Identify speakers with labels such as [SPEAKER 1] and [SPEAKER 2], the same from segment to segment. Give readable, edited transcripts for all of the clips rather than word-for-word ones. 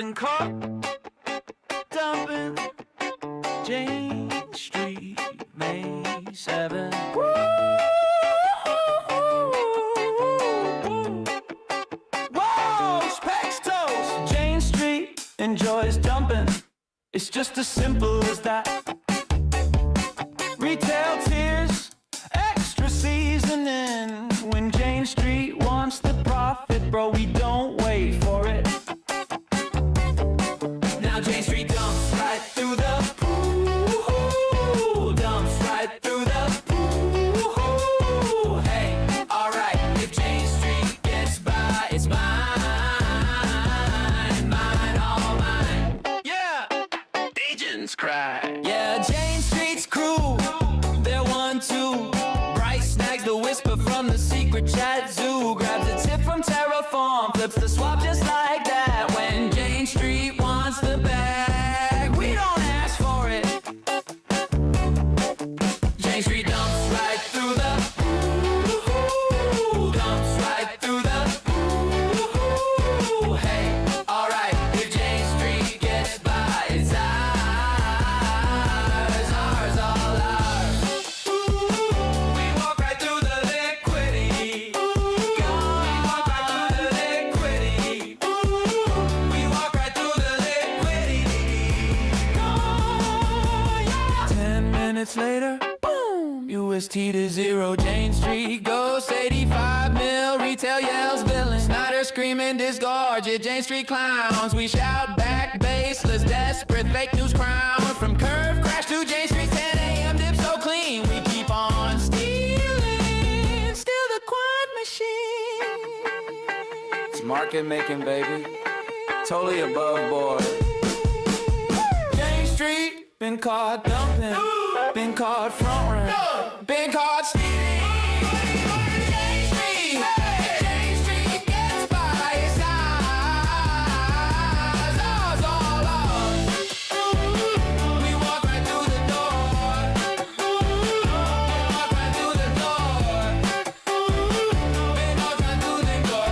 [SPEAKER 1] been caught dumping Jane Street, May 7th. Whoa, specs toast. Jane Street enjoys dumping. It's just as simple as that. Retail tears, extra seasoning. When Jane Street wants the profit, bro, we don't wait for it. Now Jane Street dumps right through the pool, dumps right through the pool. Hey, alright, if Jane Street gets by, it's mine, mine, all mine. Yeah, Degens cry. Yeah, Jane Street's crew, they're 1-2. Bryce snags the whisper from the secret chat zoo, grabs a tip from Terraform, flips the swap just like that. When Jane Street wants the bag, we don't ask for it. Jane Street dumps right through the pool, dumps right through the pool. Hey, alright, if Jane Street gets by, it's ours, ours, all ours. We walk right through the liquidity. We walk right through the liquidity. We walk right through the liquidity. 10 minutes later, boom, UST to zero. Jane Street ghost, 85 mil. Retail yells villain. Snyder screaming disgorge it. Jane Street clowns. We shout back baseless, desperate fake news crown. From curve crash to Jane Street 10 a.m. dip so clean. We keep on stealing, still the quad machine. It's market making, baby. Totally above board. Jane Street, been caught dumping, been caught front run, been caught stealing. Jane Street, Jane Street gets by, it's ours, ours, all ours. We walk right through the door, we walk right through the door. We walk right through the door.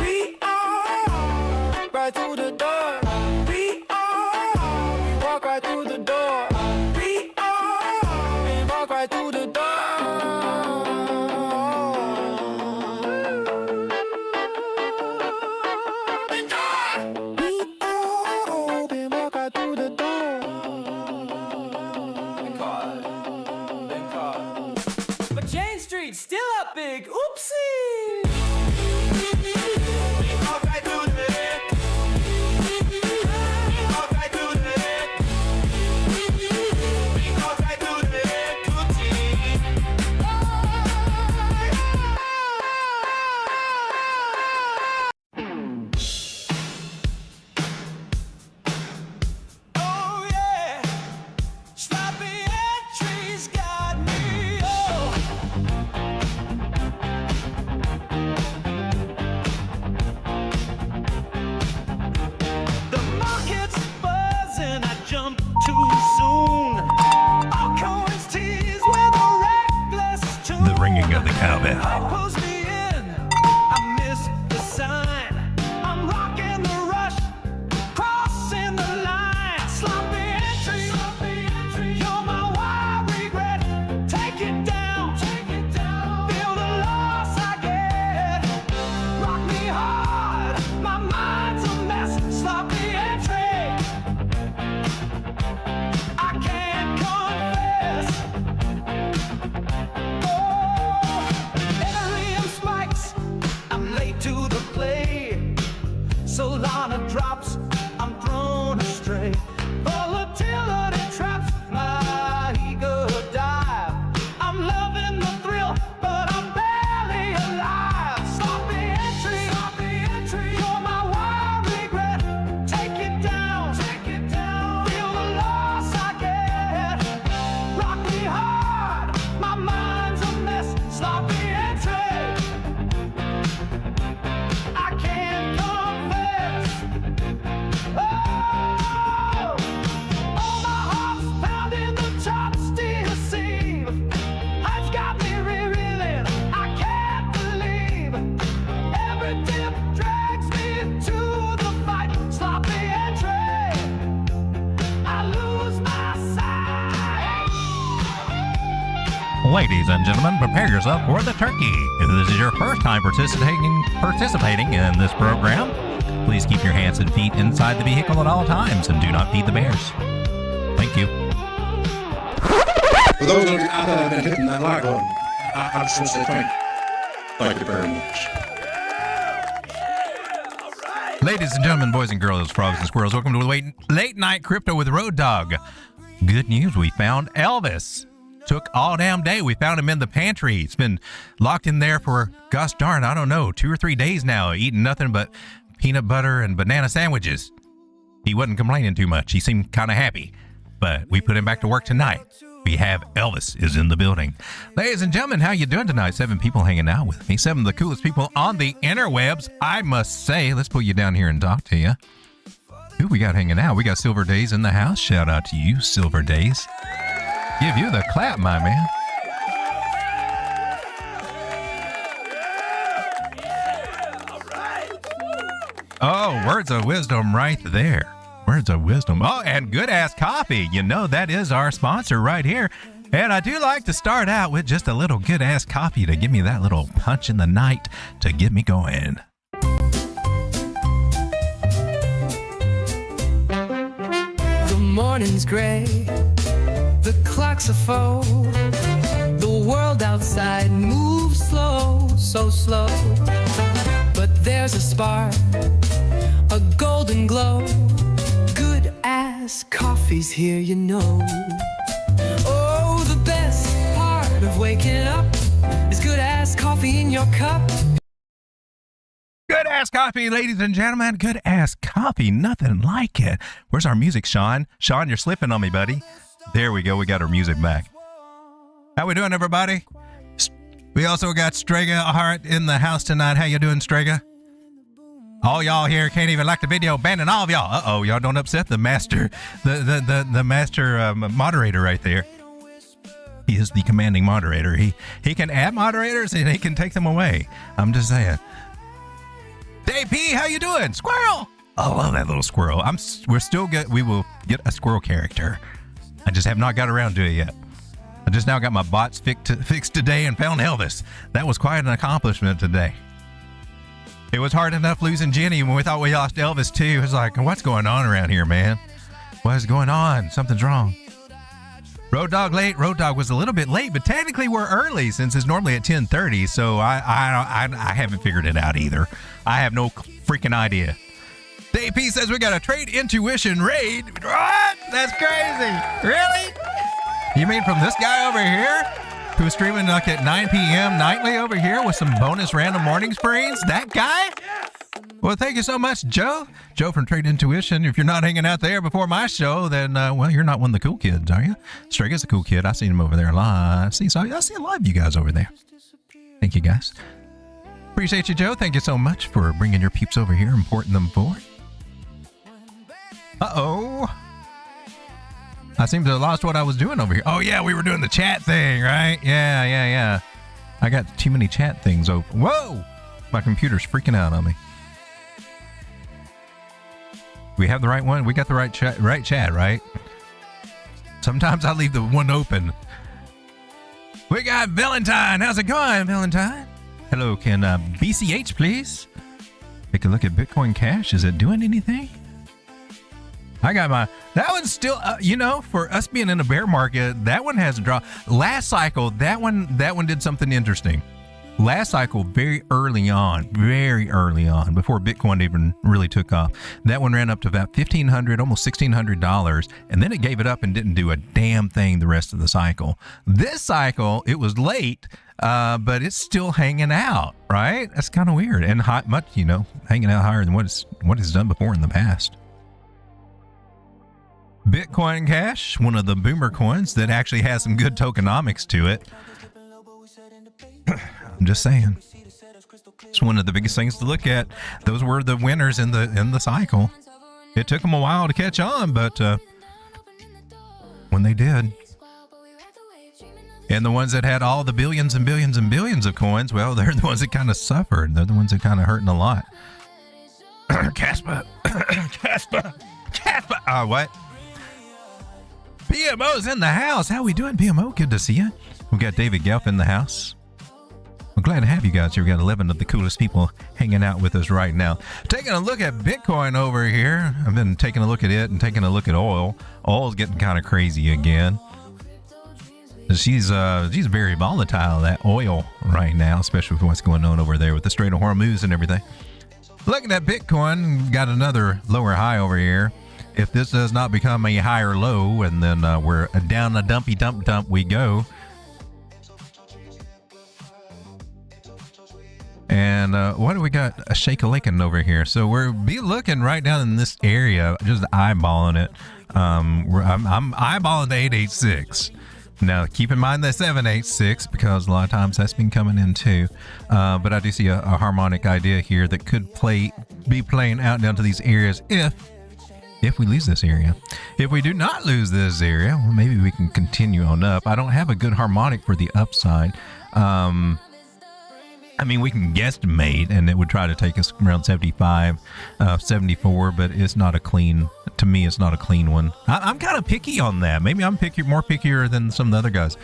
[SPEAKER 1] We are right through the door. We walk right through the door. We walk right through the door. We walk right through the door. Been caught. But Jane Street's still up big. Oopsie. We walk right through the lid. We walk right through the lid. We walk right through the lid. Gucci. Oh yeah, sloppy entries got me. Oh. The market's buzzing, I jumped too soon. Altcoins tease with a reckless tune.
[SPEAKER 2] The ringing of the cowbell.
[SPEAKER 1] Pulls me in, I missed the sign. I'm rocking the rush, crossing the line. Sloppy entry, you're my wild regret. Take it down, feel the loss I get. Rock me hard, my mind's a mess. Sloppy entry, I can't confess. Oh, Ethereum spikes, I'm late to the play. Solana drops, I'm thrown astray. Volatility traps my ego dive. I'm loving the thrill, but I'm barely alive. Sloppy entry, you're my wild regret. Take it down, feel the loss I get. Rock me hard, my mind's a mess. Sloppy entry, I can't confess. Oh,
[SPEAKER 2] Ladies and gentlemen, prepare yourself for the turkey. If this is your first time participating in this program, please keep your hands and feet inside the vehicle at all times and do not feed the bears. Thank you.
[SPEAKER 3] For those of you out there that have been hitting that like button, I just want to say thank you very much.
[SPEAKER 2] Ladies and gentlemen, boys and girls, frogs and squirrels, welcome to the late night crypto with Road Dog. Good news, we found Elvis. Took all damn day. We found him in the pantry. It's been locked in there for, gosh darn, I don't know, 2 or 3 days now, eating nothing but peanut butter and banana sandwiches. He wasn't complaining too much. He seemed kind of happy. But we put him back to work tonight. We have Elvis is in the building. Ladies and gentlemen, how you doing tonight? 7 people hanging out with me. 7 of the coolest people on the interwebs, I must say. Let's pull you down here and talk to you. Who we got hanging out? We got Silver Days in the house. Shout out to you, Silver Days. Give you the clap, my man. Oh, words of wisdom right there. Words of wisdom. Oh, and Good Ass Coffee. You know, that is our sponsor right here. And I do like to start out with just a little Good Ass Coffee to give me that little punch in the night to get me going.
[SPEAKER 1] The morning's gray, the clock's a foe, the world outside moves slow, so slow. But there's a spark, a golden glow. Good ass coffee's here, you know. Oh, the best part of waking up is good ass coffee in your cup.
[SPEAKER 2] Good ass coffee, ladies and gentlemen. Good ass coffee. Nothing like it. Where's our music, Sean? Sean, you're slipping on me, buddy. There we go. We got our music back. How we doing, everybody? We also got Strega Hart in the house tonight. How you doing, Strega? All y'all here can't even like the video, banning all of y'all. Uh-oh, y'all don't upset the master, the master moderator right there. He is the commanding moderator. He can add moderators and he can take them away. I'm just saying. Dave P, how you doing? Squirrel! I love that little squirrel. We're still good. We will get a squirrel character. I just have not got around to it yet. I just now got my bots fixed today and found Elvis. That was quite an accomplishment today. It was hard enough losing Jenny when we thought we lost Elvis too. It was like, what's going on around here, man? What is going on? Something's wrong. Road Dog late. Road Dog was a little bit late, but technically we're early since it's normally at 10:30. So I haven't figured it out either. I have no freaking idea. Dave P says we got a trade intuition raid. What? That's crazy. Really? You mean from this guy over here who's streaming like at 9 p.m. nightly over here with some bonus random morning sprains? That guy? Well, thank you so much, Joe. Joe from Trade Intuition. If you're not hanging out there before my show, then, well, you're not one of the cool kids, are you? Strega's a cool kid. I seen him over there live. I see a lot of you guys over there. Thank you, guys. Appreciate you, Joe. Thank you so much for bringing your peeps over here and porting them forward. Uh-oh. I seem to have lost what I was doing over here. Oh, yeah, we were doing the chat thing, right? Yeah. I got too many chat things open. Whoa! My computer's freaking out on me. We have the right one? We got the right chat, right? Sometimes I leave the one open. We got Valentine. How's it going, Valentine? Hello, can BCH please? Take a look at Bitcoin Cash. Is it doing anything? I got that one's still, for us being in a bear market, that one hasn't dropped. Last cycle, that one did something interesting. Last cycle, very early on, before Bitcoin even really took off, that one ran up to about $1,500, almost $1,600, and then it gave it up and didn't do a damn thing the rest of the cycle. This cycle, it was late, but it's still hanging out, right? That's kind of weird, and hanging out higher than what it's done before in the past. Bitcoin Cash, one of the boomer coins that actually has some good tokenomics to it. I'm just saying, it's one of the biggest things to look at. Those were the winners in the cycle. It took them a while to catch on, but when they did, and the ones that had all the billions and billions and billions of coins, well, they're the ones that kind of suffered. They're the ones that kind of hurting a lot. Casper. What? BMO's in the house. How we doing, BMO? Good to see you. We got David Gelf in the house. I'm glad to have you guys here. We got 11 of the coolest people hanging out with us right now. Taking a look at Bitcoin over here. I've been taking a look at it and taking a look at oil. Oil's getting kind of crazy again. She's very volatile, that oil right now, especially with what's going on over there with the Strait of Hormuz and everything. Looking at Bitcoin, got another lower high over here. If this does not become a higher low, and then we're down a dumpy dump we go. And what do we got? A shake-a-lakin' over here. So we're looking right down in this area, just eyeballing it. I'm eyeballing the 886. Now, keep in mind the 786 because a lot of times that's been coming in too. But I do see a harmonic idea here that could be playing out down to these areas if we lose this area. If we do not lose this area, well, maybe we can continue on up. I don't have a good harmonic for the upside. I mean, we can guesstimate, and it would try to take us around 75, 74, but it's not a clean, to me, it's not a clean one. I'm kind of picky on that. Maybe I'm more pickier than some of the other guys.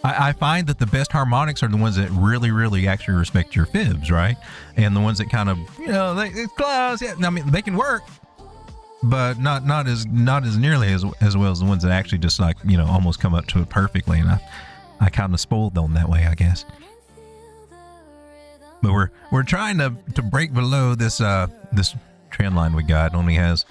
[SPEAKER 2] I find that the best harmonics are the ones that really, really actually respect your fibs, right? And the ones that kind of, it's close. Yeah, I mean, they can work, but not as nearly as well as the ones that actually just like, almost come up to it perfectly. And I kind of spoiled them that way, I guess. But we're trying to break below this this trend line we got. It only has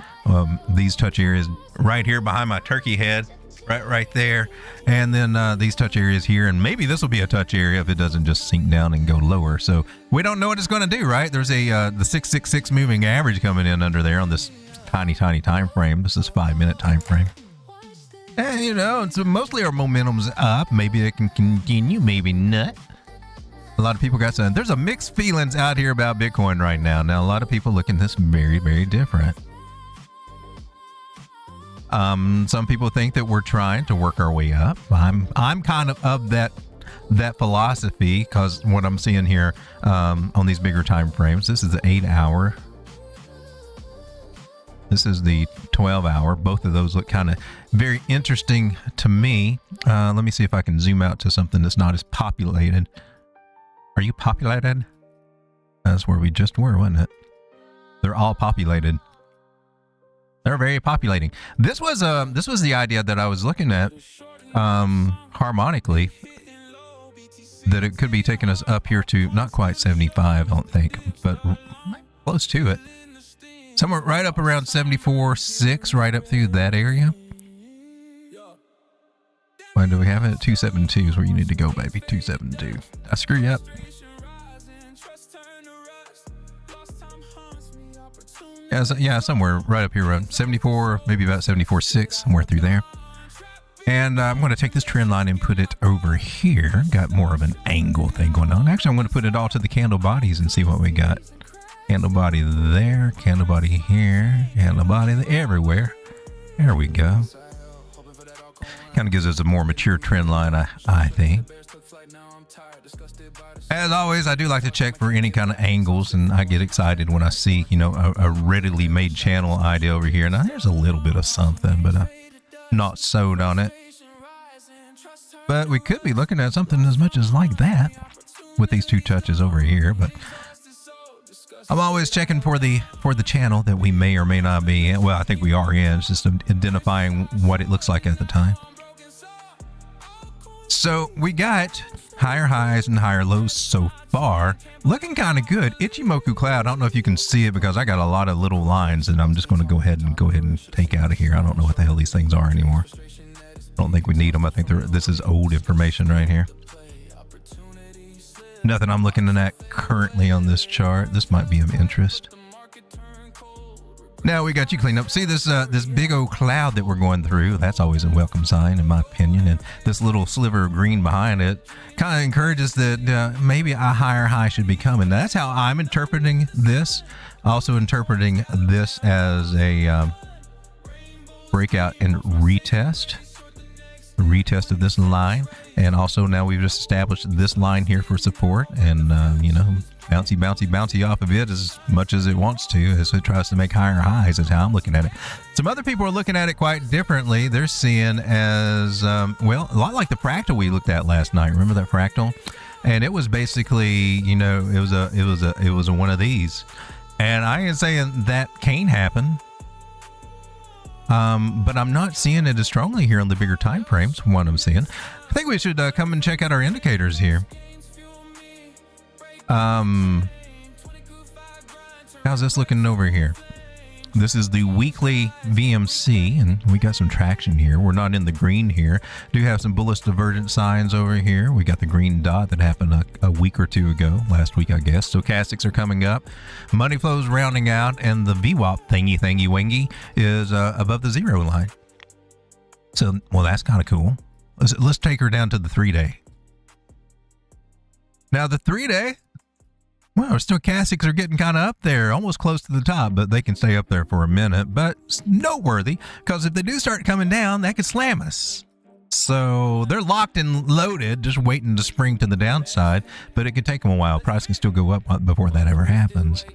[SPEAKER 2] these touch areas right here behind my turkey head, right there, and then these touch areas here, and maybe this will be a touch area if it doesn't just sink down and go lower. So we don't know what it's going to do, right? There's the 666 moving average coming in under there on this tiny time frame. This is 5-minute time frame. And, so mostly our momentum's up. Maybe it can continue, maybe not. A lot of people got some. There's a mixed feelings out here about Bitcoin right now. Now, a lot of people look at this very, very different. Some people think that we're trying to work our way up. I'm kind of that philosophy because what I'm seeing here on these bigger time frames. This is the 8-hour. This is the 12-hour. Both of those look kind of very interesting to me. Let me see if I can zoom out to something that's not as populated. Are you populated? That's where we just were, wasn't it? They're all populated. They're very populating. This was the idea that I was looking at harmonically, that it could be taking us up here to not quite 75, I don't think, but close to it. Somewhere right up around 74.6, right up through that area. When do we have it? 272 is where you need to go, baby. 272. I screw you up. Yeah, somewhere right up here around 74, maybe about 74.6, somewhere through there. And I'm going to take this trend line and put it over here. Got more of an angle thing going on. Actually, I'm going to put it all to the candle bodies and see what we got. Candle body there, candle body here, candle body everywhere. There we go. Kind of gives us a more mature trend line, I think. As always, I do like to check for any kind of angles, and I get excited when I see, a readily made channel idea over here. Now, there's a little bit of something, but I'm not sold on it. But we could be looking at something as much as like that with these two touches over here, but I'm always checking for the channel that we may or may not be in. Well, I think we are in. It's just identifying what it looks like at the time. So we got higher highs and higher lows so far. Looking kind of good. Ichimoku cloud. I don't know if you can see it because I got a lot of little lines that I'm just going to go ahead and take out of here. I don't know what the hell these things are anymore. I don't think we need them. I think this is old information right here. Nothing I'm looking at currently on this chart. This might be of interest. Now we got you cleaned up. See this big old cloud that we're going through? That's always a welcome sign, in my opinion. And this little sliver of green behind it kind of encourages that maybe a higher high should be coming. That's how I'm interpreting this. Also interpreting this as a breakout and retest. Retest of this line, and also now we've just established this line here for support, and Bouncy, bouncy, bouncy off of it as much as it wants to, as it tries to make higher highs, is how I'm looking at it. Some other people are looking at it quite differently. They're seeing as, well, a lot like the fractal we looked at last night. Remember that fractal? And it was basically, you know, it was a one of these. And I am saying that can happen. But I'm not seeing it as strongly here on the bigger time frames from what I'm seeing. I think we should come and check out our indicators here. How's this looking over here? This is the weekly VMC, and we got some traction here. We're not in the green here. Do have some bullish divergence signs over here. We got the green dot that happened a week or two ago, last week, I guess. Stochastics are coming up. Money flows rounding out, and the VWAP thingy wingy is above the 0 line. So, well, that's kind of cool. Let's take her down to the 3-day. Now, the 3-day, well, stochastics are getting kind of up there, almost close to the top, but they can stay up there for a minute. But it's noteworthy, because if they do start coming down, that could slam us. So they're locked and loaded, just waiting to spring to the downside, but it could take them a while. Price can still go up before that ever happens.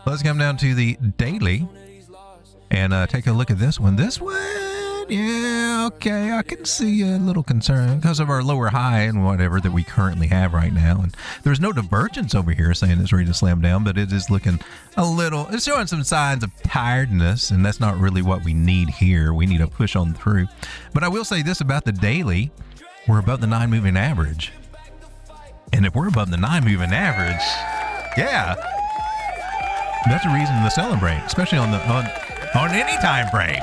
[SPEAKER 2] Let's come down to the daily and take a look at this one. This one, yeah, okay, I can see a little concern because of our lower high and whatever that we currently have right now. And there's no divergence over here saying it's ready to slam down, but it is looking a little, it's showing some signs of tiredness, and that's not really what we need here. We need to push on through. But I will say this about the daily, we're above the 9 moving average. And if we're above the 9 moving average, yeah, that's a reason to celebrate, especially on any time frame.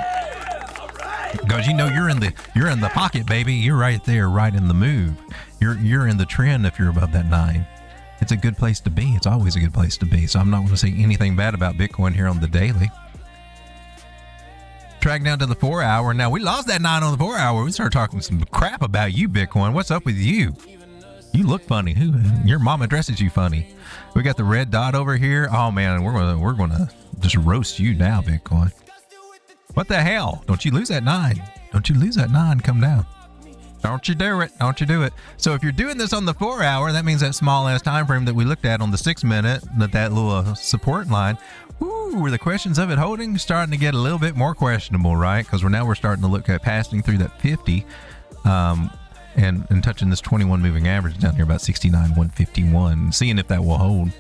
[SPEAKER 2] Because you know you're in the pocket, baby. You're right there, right in the move. You're in the trend if you're above that 9. It's a good place to be. It's always a good place to be. So I'm not going to say anything bad about Bitcoin here on the daily. Track down to the 4 hour. Now we lost that 9 on the 4 hour. We started talking some crap about you, Bitcoin. What's up with you? You look funny. Your mama dresses you funny. We got the red dot over here. Oh man, we're gonna just roast you now, Bitcoin. What the hell? Don't you lose that 9. Don't you lose that 9. Come down. Don't you do it. Don't you do it. So if you're doing this on the 4 hour, that means that small ass time frame that we looked at on the 6 minute, that little support line, were the questions of it holding starting to get a little bit more questionable, right? Because we're starting to look at passing through that 50 and touching this 21 moving average down here about 69,151, seeing if that will hold.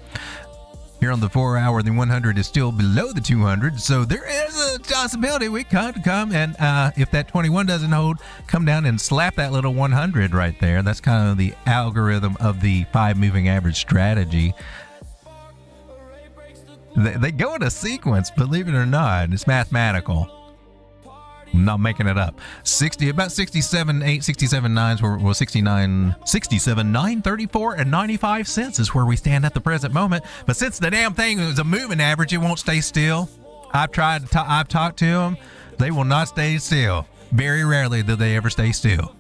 [SPEAKER 2] Here on the 4 hour, the 100 is still below the 200, so there is a possibility we could come and if that 21 doesn't hold, come down and slap that little 100 right there. That's kind of the algorithm of the 5 moving average strategy. They go in a sequence, believe it or not. It's mathematical. I'm not making it up. About 67.8, 67.9s, well, 67.934 and 95 cents is where we stand at the present moment. But since the damn thing is a moving average, it won't stay still. I've talked to them. They will not stay still. Very rarely do they ever stay still.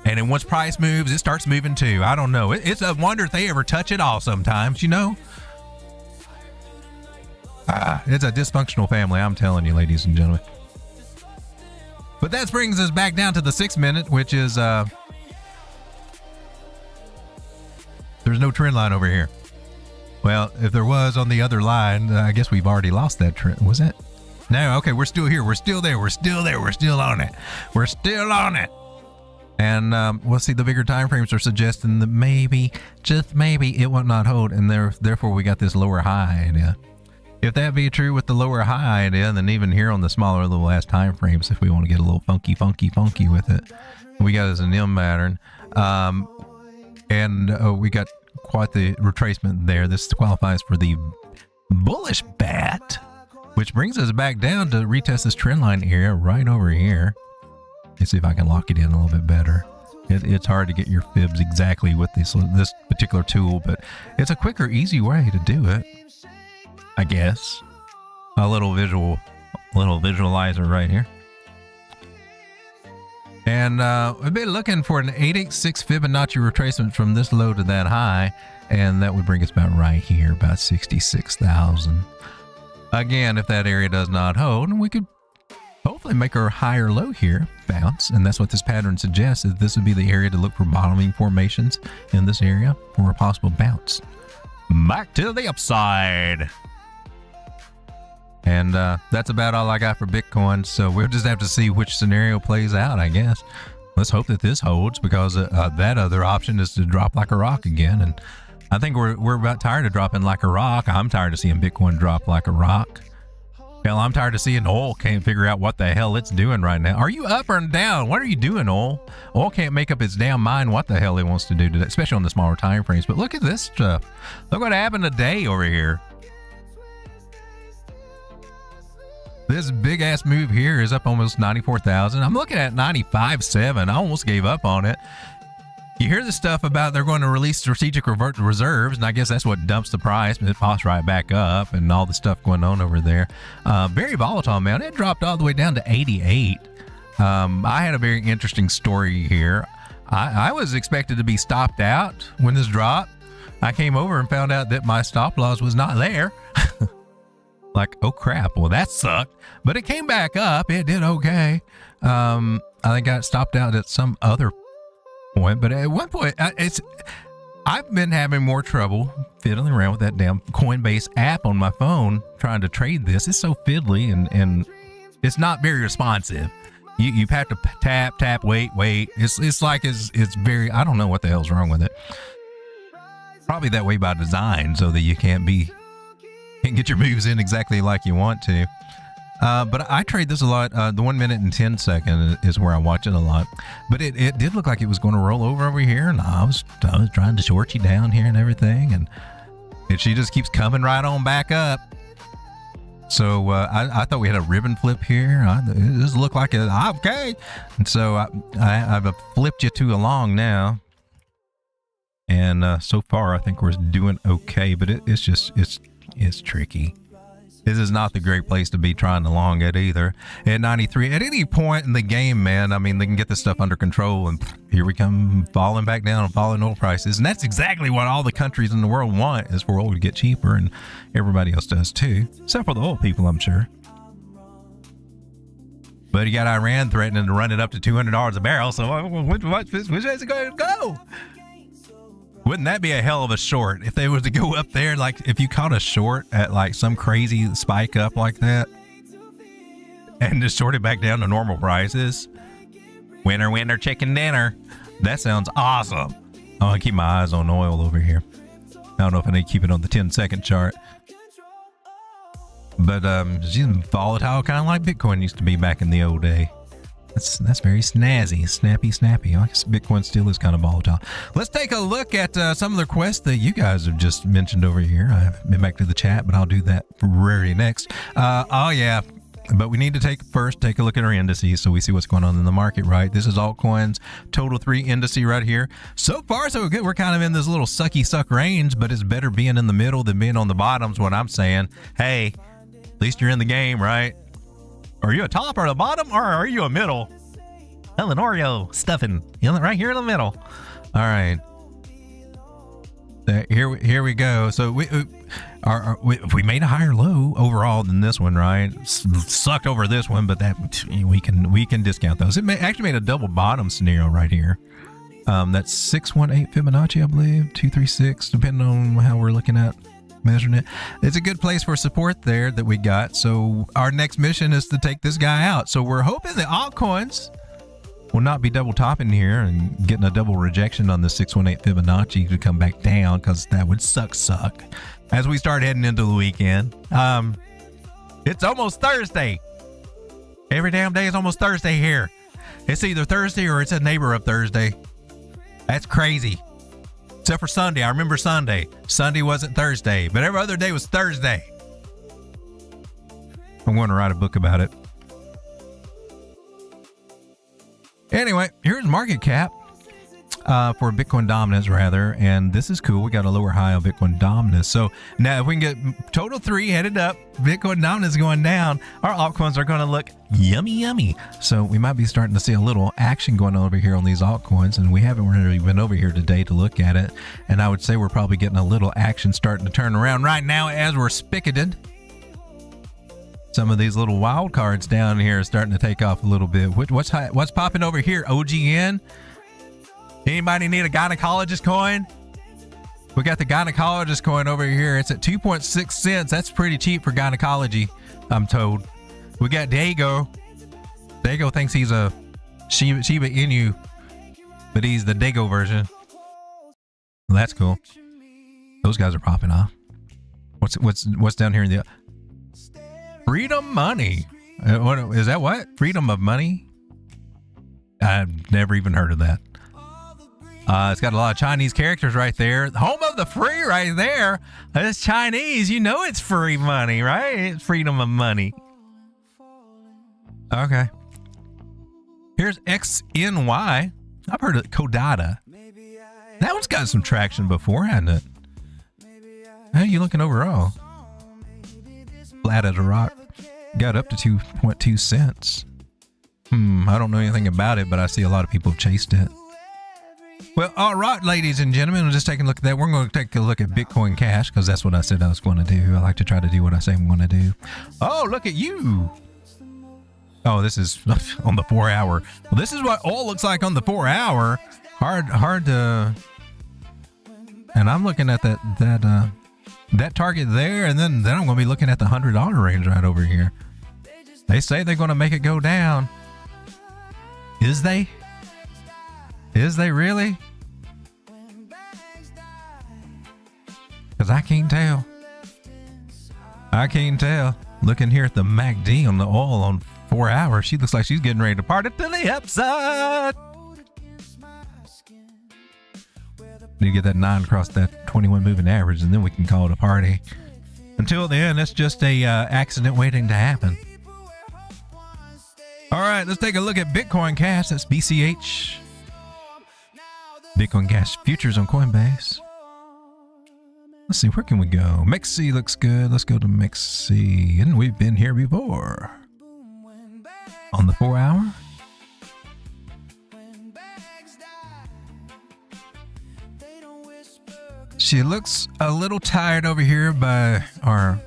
[SPEAKER 2] And then once price moves, it starts moving too. I don't know. It's a wonder if they ever touch it all sometimes, you know? It's a dysfunctional family, I'm telling you, ladies and gentlemen. But that brings us back down to the 6 minute, which is, there's no trend line over here. Well, if there was on the other line, I guess we've already lost that trend. Was it? No, okay, we're still here. We're still there. We're still there. We're still on it. We're still on it. And we'll see, the bigger time frames are suggesting that maybe, just maybe, it will not hold. And therefore, we got this lower high idea. If that be true with the lower high idea, then even here on the smaller little last time frames, if we want to get a little funky with it, we got as an M pattern. We got quite the retracement there. This qualifies for the bullish bat, which brings us back down to retest this trend line area right over here. Let's see if I can lock it in a little bit better. It's hard to get your fibs exactly with this particular tool, but it's a quicker, easy way to do it. I guess. A little visualizer right here. And we've been looking for an 886 Fibonacci retracement from this low to that high, and that would bring us about right here, about 66,000. Again, if that area does not hold, we could hopefully make our higher low here bounce, and that's what this pattern suggests, that this would be the area to look for bottoming formations in this area for a possible bounce back to the upside. And that's about all I got for Bitcoin, so we'll just have to see which scenario plays out, I guess. Let's hope that this holds, because that other option is to drop like a rock again, and I think we're about tired of dropping like a rock. I'm tired of seeing Bitcoin drop like a rock. Hell, I'm tired of seeing oil can't figure out what the hell it's doing right now. Are you up or down? What are you doing, oil? Oil can't make up its damn mind what the hell it wants to do today, especially on the smaller time frames. But look at this stuff. Look what happened today over here. This big ass move here is up almost 94,000. I'm looking at 95.7. I almost gave up on it. You hear the stuff about they're going to release strategic reserves, and I guess that's what dumps the price, but it pops right back up, and all the stuff going on over there. Very volatile, man. It dropped all the way down to 88. I had a very interesting story here. I was expected to be stopped out when this dropped. I came over and found out that my stop loss was not there. Like, oh crap, well that sucked. But it came back up. It did okay. I think I got stopped out at some other point, but at one point I've been having more trouble fiddling around with that damn Coinbase app on my phone trying to trade this. It's so fiddly, and it's not very responsive. You have to tap, wait. It's like it's very, I don't know what the hell's wrong with it. Probably that way by design, so that you can't get your moves in exactly like you want to. But I trade this a lot. The 1 minute and 10 second is where I watch it a lot. But it did look like it was going to roll over here, and I was trying to short you down here and everything, and she just keeps coming right on back up. So I thought we had a ribbon flip here. It just looked like it. Okay, and so I've flipped you to a long now, and so far I think we're doing okay. But it's tricky. This is not the great place to be trying to long it either. At 93, at any point in the game, man, I mean, they can get this stuff under control, and here we come falling back down and falling oil prices. And that's exactly what all the countries in the world want, is for oil to get cheaper, and everybody else does too, except for the oil people, I'm sure. But you got Iran threatening to run it up to $200 a barrel, so which way is it going to go? Wouldn't that be a hell of a short if they were to go up there? Like, if you caught a short at like some crazy spike up like that and just short it back down to normal prices. Winner, chicken dinner. That sounds awesome. I'm going to keep my eyes on oil over here. I don't know if I need to keep it on the 10-second chart. But she's volatile, kind of like Bitcoin used to be back in the old day. That's very snazzy, snappy. I guess Bitcoin still is kind of volatile. Let's take a look at some of the requests that you guys have just mentioned over here. I've been back to the chat, but I'll do that very next. Oh yeah, but we need to take a look at our indices so we see what's going on in the market, right? This is altcoins, total 3 indice right here. So far, so good. We're kind of in this little sucky suck range, but it's better being in the middle than being on the bottoms. What I'm saying, hey, at least you're in the game, right? Are you a top or a bottom, or are you a middle? Well, an Oreo stuffing, right here in the middle. All right. Here we go. So we made a higher low overall than this one, right? Sucked over this one, but that we can discount those. It actually made a double bottom scenario right here. That's 618 Fibonacci, I believe, 236, depending on how we're looking at measuring it. It's a good place for support there that we got. So our next mission is to take this guy out. So we're hoping the altcoins will not be double topping here and getting a double rejection on the 618 Fibonacci to come back down, because that would suck as we start heading into the weekend. It's almost Thursday. Every damn day is almost Thursday here. It's either Thursday or it's a neighbor of Thursday. That's crazy. Except for Sunday. I remember Sunday. Sunday wasn't Thursday, but every other day was Thursday. I'm going to write a book about it. Anyway, here's market cap for Bitcoin dominance, rather. And this is cool. We got a lower high on Bitcoin dominance. So now if we can get total 3 headed up, Bitcoin dominance going down, our altcoins are going to look yummy. So we might be starting to see a little action going on over here on these altcoins. And we haven't really been over here today to look at it. And I would say we're probably getting a little action starting to turn around right now as we're spicketed. Some of these little wild cards down here are starting to take off a little bit. What's popping over here? OGN? Anybody need a gynecologist coin? We got the gynecologist coin over here. It's at 2.6 cents. That's pretty cheap for gynecology, I'm told. We got Dago. Dago thinks he's a Shiba Inu, but he's the Dago version. Well, that's cool. Those guys are popping off. What's down here in the freedom money? What is that? What freedom of money? I've never even heard of that. It's got a lot of Chinese characters right there. Home of the free right there. It's Chinese. You know it's free money, right? It's freedom of money. Okay. Here's XNY. I've heard of Kodata. That one's got some traction before, hasn't it? How are you looking overall? Flat as a rock. Got up to 2.2 cents. I don't know anything about it, but I see a lot of people have chased it. Well, all right, ladies and gentlemen, we're just taking a look at that. We're going to take a look at Bitcoin Cash because that's what I said I was going to do. I like to try to do what I say I'm going to do. Oh, look at you. Oh, this is on the 4 hour. Well, this is what oil looks like on the 4 hour. Hard to. And I'm looking at that target there, and then I'm going to be looking at the $100 range right over here. They say they're going to make it go down. Is they? Is they really? Because I can't tell. I can't tell. Looking here at the MACD on the oil on 4 hours, she looks like she's getting ready to party to the upside. Need to get that 9 across that 21 moving average, and then we can call it a party. Until then, it's just a accident waiting to happen. All right, let's take a look at Bitcoin Cash. That's BCH. Bitcoin Cash futures on Coinbase. Let's see, where can we go? Mexi looks good. Let's go to Mexi. And we've been here before. On the 4 hour. She looks a little tired over here by our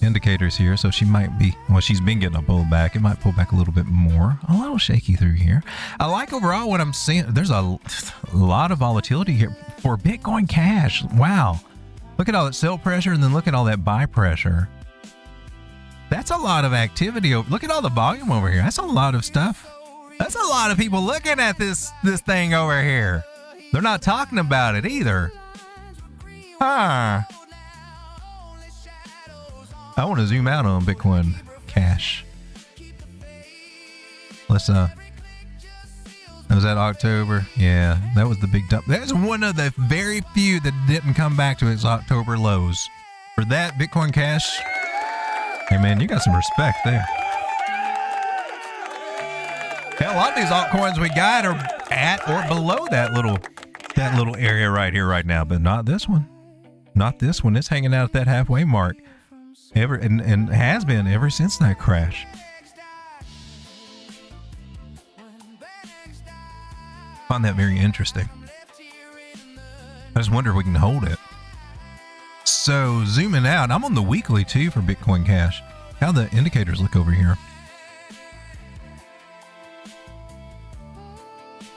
[SPEAKER 2] indicators here, so she might be, well, she's been getting a pullback. It might pull back a little bit more. A little shaky through here. I like overall what I'm seeing. There's a lot of volatility here for Bitcoin Cash. Wow. Look at all that sell pressure, and then look at all that buy pressure. That's a lot of activity. Look at all the volume over here. That's a lot of stuff. That's a lot of people looking at this thing over here. They're not talking about it either. Huh. I want to zoom out on Bitcoin Cash. Let's was that October? Yeah, that was the big dump. That's one of the very few that didn't come back to its October lows. For that, Bitcoin Cash, hey man, you got some respect there. Yeah, a lot of these altcoins we got are at or below that little area right here right now, but not this one. Not this one. It's hanging out at that halfway mark. And has been ever since that crash. Find that very interesting. I just wonder if we can hold it. So zooming out, I'm on the weekly too for Bitcoin Cash. How the indicators look over here.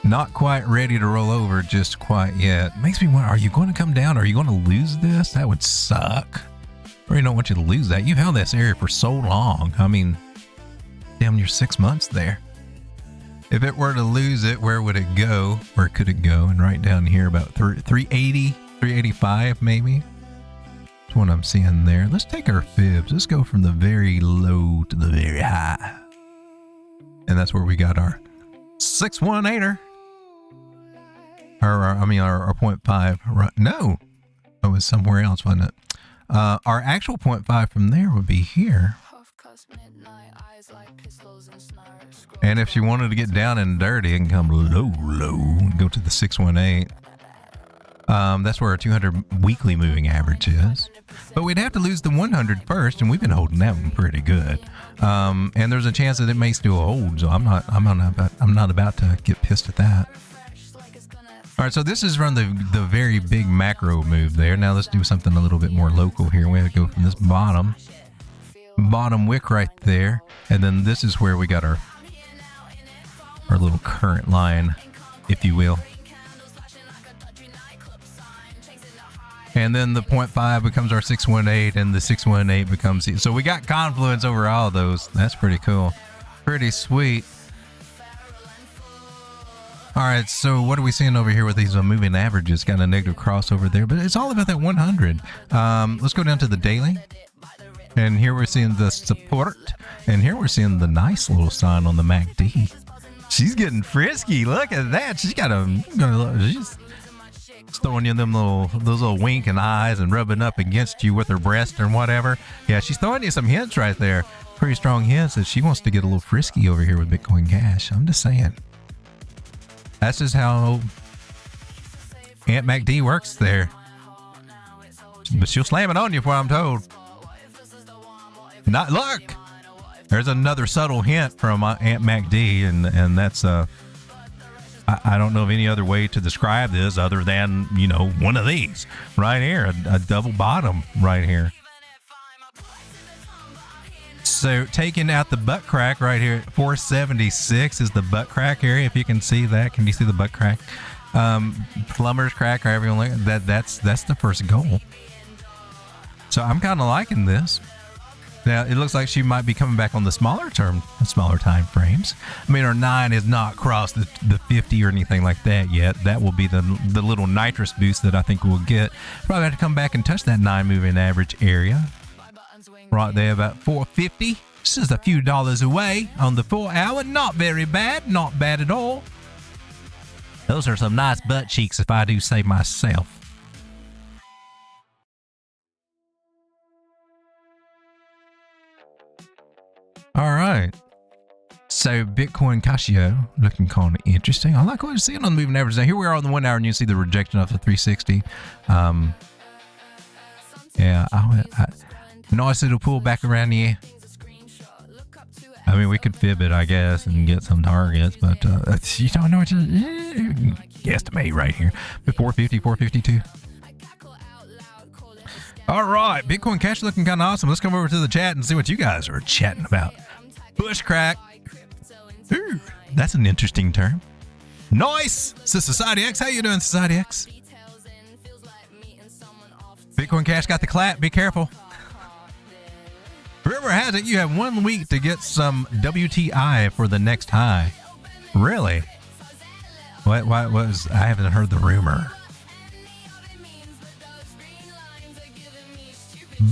[SPEAKER 2] Not quite ready to roll over just quite yet. Makes me wonder, are you going to come down? Are you going to lose this? That would suck. I really don't want you to lose that. You've held this area for so long. I mean, damn near 6 months there. If it were to lose it, where would it go? Where could it go? And right down here, about 380, 385 maybe. That's what I'm seeing there. Let's take our fibs. Let's go from the very low to the very high. And that's where we got our 618er. Our 0.5. Right? No, it was somewhere else, wasn't it? Our actual 0.5 from there would be here. And if she wanted to get down and dirty and come low, go to the 618. That's where our 200 weekly moving average is. But we'd have to lose the 100 first, and we've been holding that one pretty good. And there's a chance that it may still hold, so I'm not about to get pissed at that. All right, so this is from the very big macro move there. Now let's do something a little bit more local here. We have to go from this bottom bottom wick right there, and then this is where we got our little current line, if you will. And then the 0.5 becomes our 618, and the 618 becomes... So we got confluence over all of those. That's pretty cool. Pretty sweet. All right, so what are we seeing over here with these moving averages? Got a negative crossover there, but it's all about that 100. Let's go down to the daily. And here we're seeing the support. And here we're seeing the nice little sign on the MACD. She's getting frisky. Look at that. She's got she's throwing you those little winking eyes and rubbing up against you with her breast or whatever. Yeah, she's throwing you some hints right there. Pretty strong hints that she wants to get a little frisky over here with Bitcoin Cash. I'm just saying. That's just how Aunt MACD works there. But she'll slam it on you, for I'm told. Not look. There's another subtle hint from Aunt MACD, and that's I don't know of any other way to describe this other than, you know, one of these right here, a double bottom right here. So taking out the butt crack right here, 476 is the butt crack area. If you can see that, can you see the butt crack? Plumber's crack, or everyone like that. That's the first goal. So I'm kind of liking this. Now it looks like she might be coming back on the smaller time frames. I mean, our 9 has not crossed the 50 or anything like that yet. That will be the little nitrous boost that I think we'll get. Probably have to come back and touch that 9 moving average area. Right there, about 450. This is a few dollars away on the 4 hour. Not very bad. Not bad at all. Those are some nice butt cheeks, if I do say myself. All right. So Bitcoin Casio looking kind of interesting. I like what you're seeing on the moving average. Now here we are on the 1 hour, and you see the rejection of the 360. Yeah, nice little pull back around here. I mean, we could fib it, I guess, and get some targets, but you don't know what to guesstimate right here. 450, 452. All right, Bitcoin Cash looking kind of awesome. Let's come over to the chat and see what you guys are chatting about. Bush crack. Ooh, that's an interesting term. Nice. So Society X, how you doing, Society X? Bitcoin Cash got the clap. Be careful. Rumor has it you have 1 week to get some WTI for the next high. Really? What was? I haven't heard the rumor.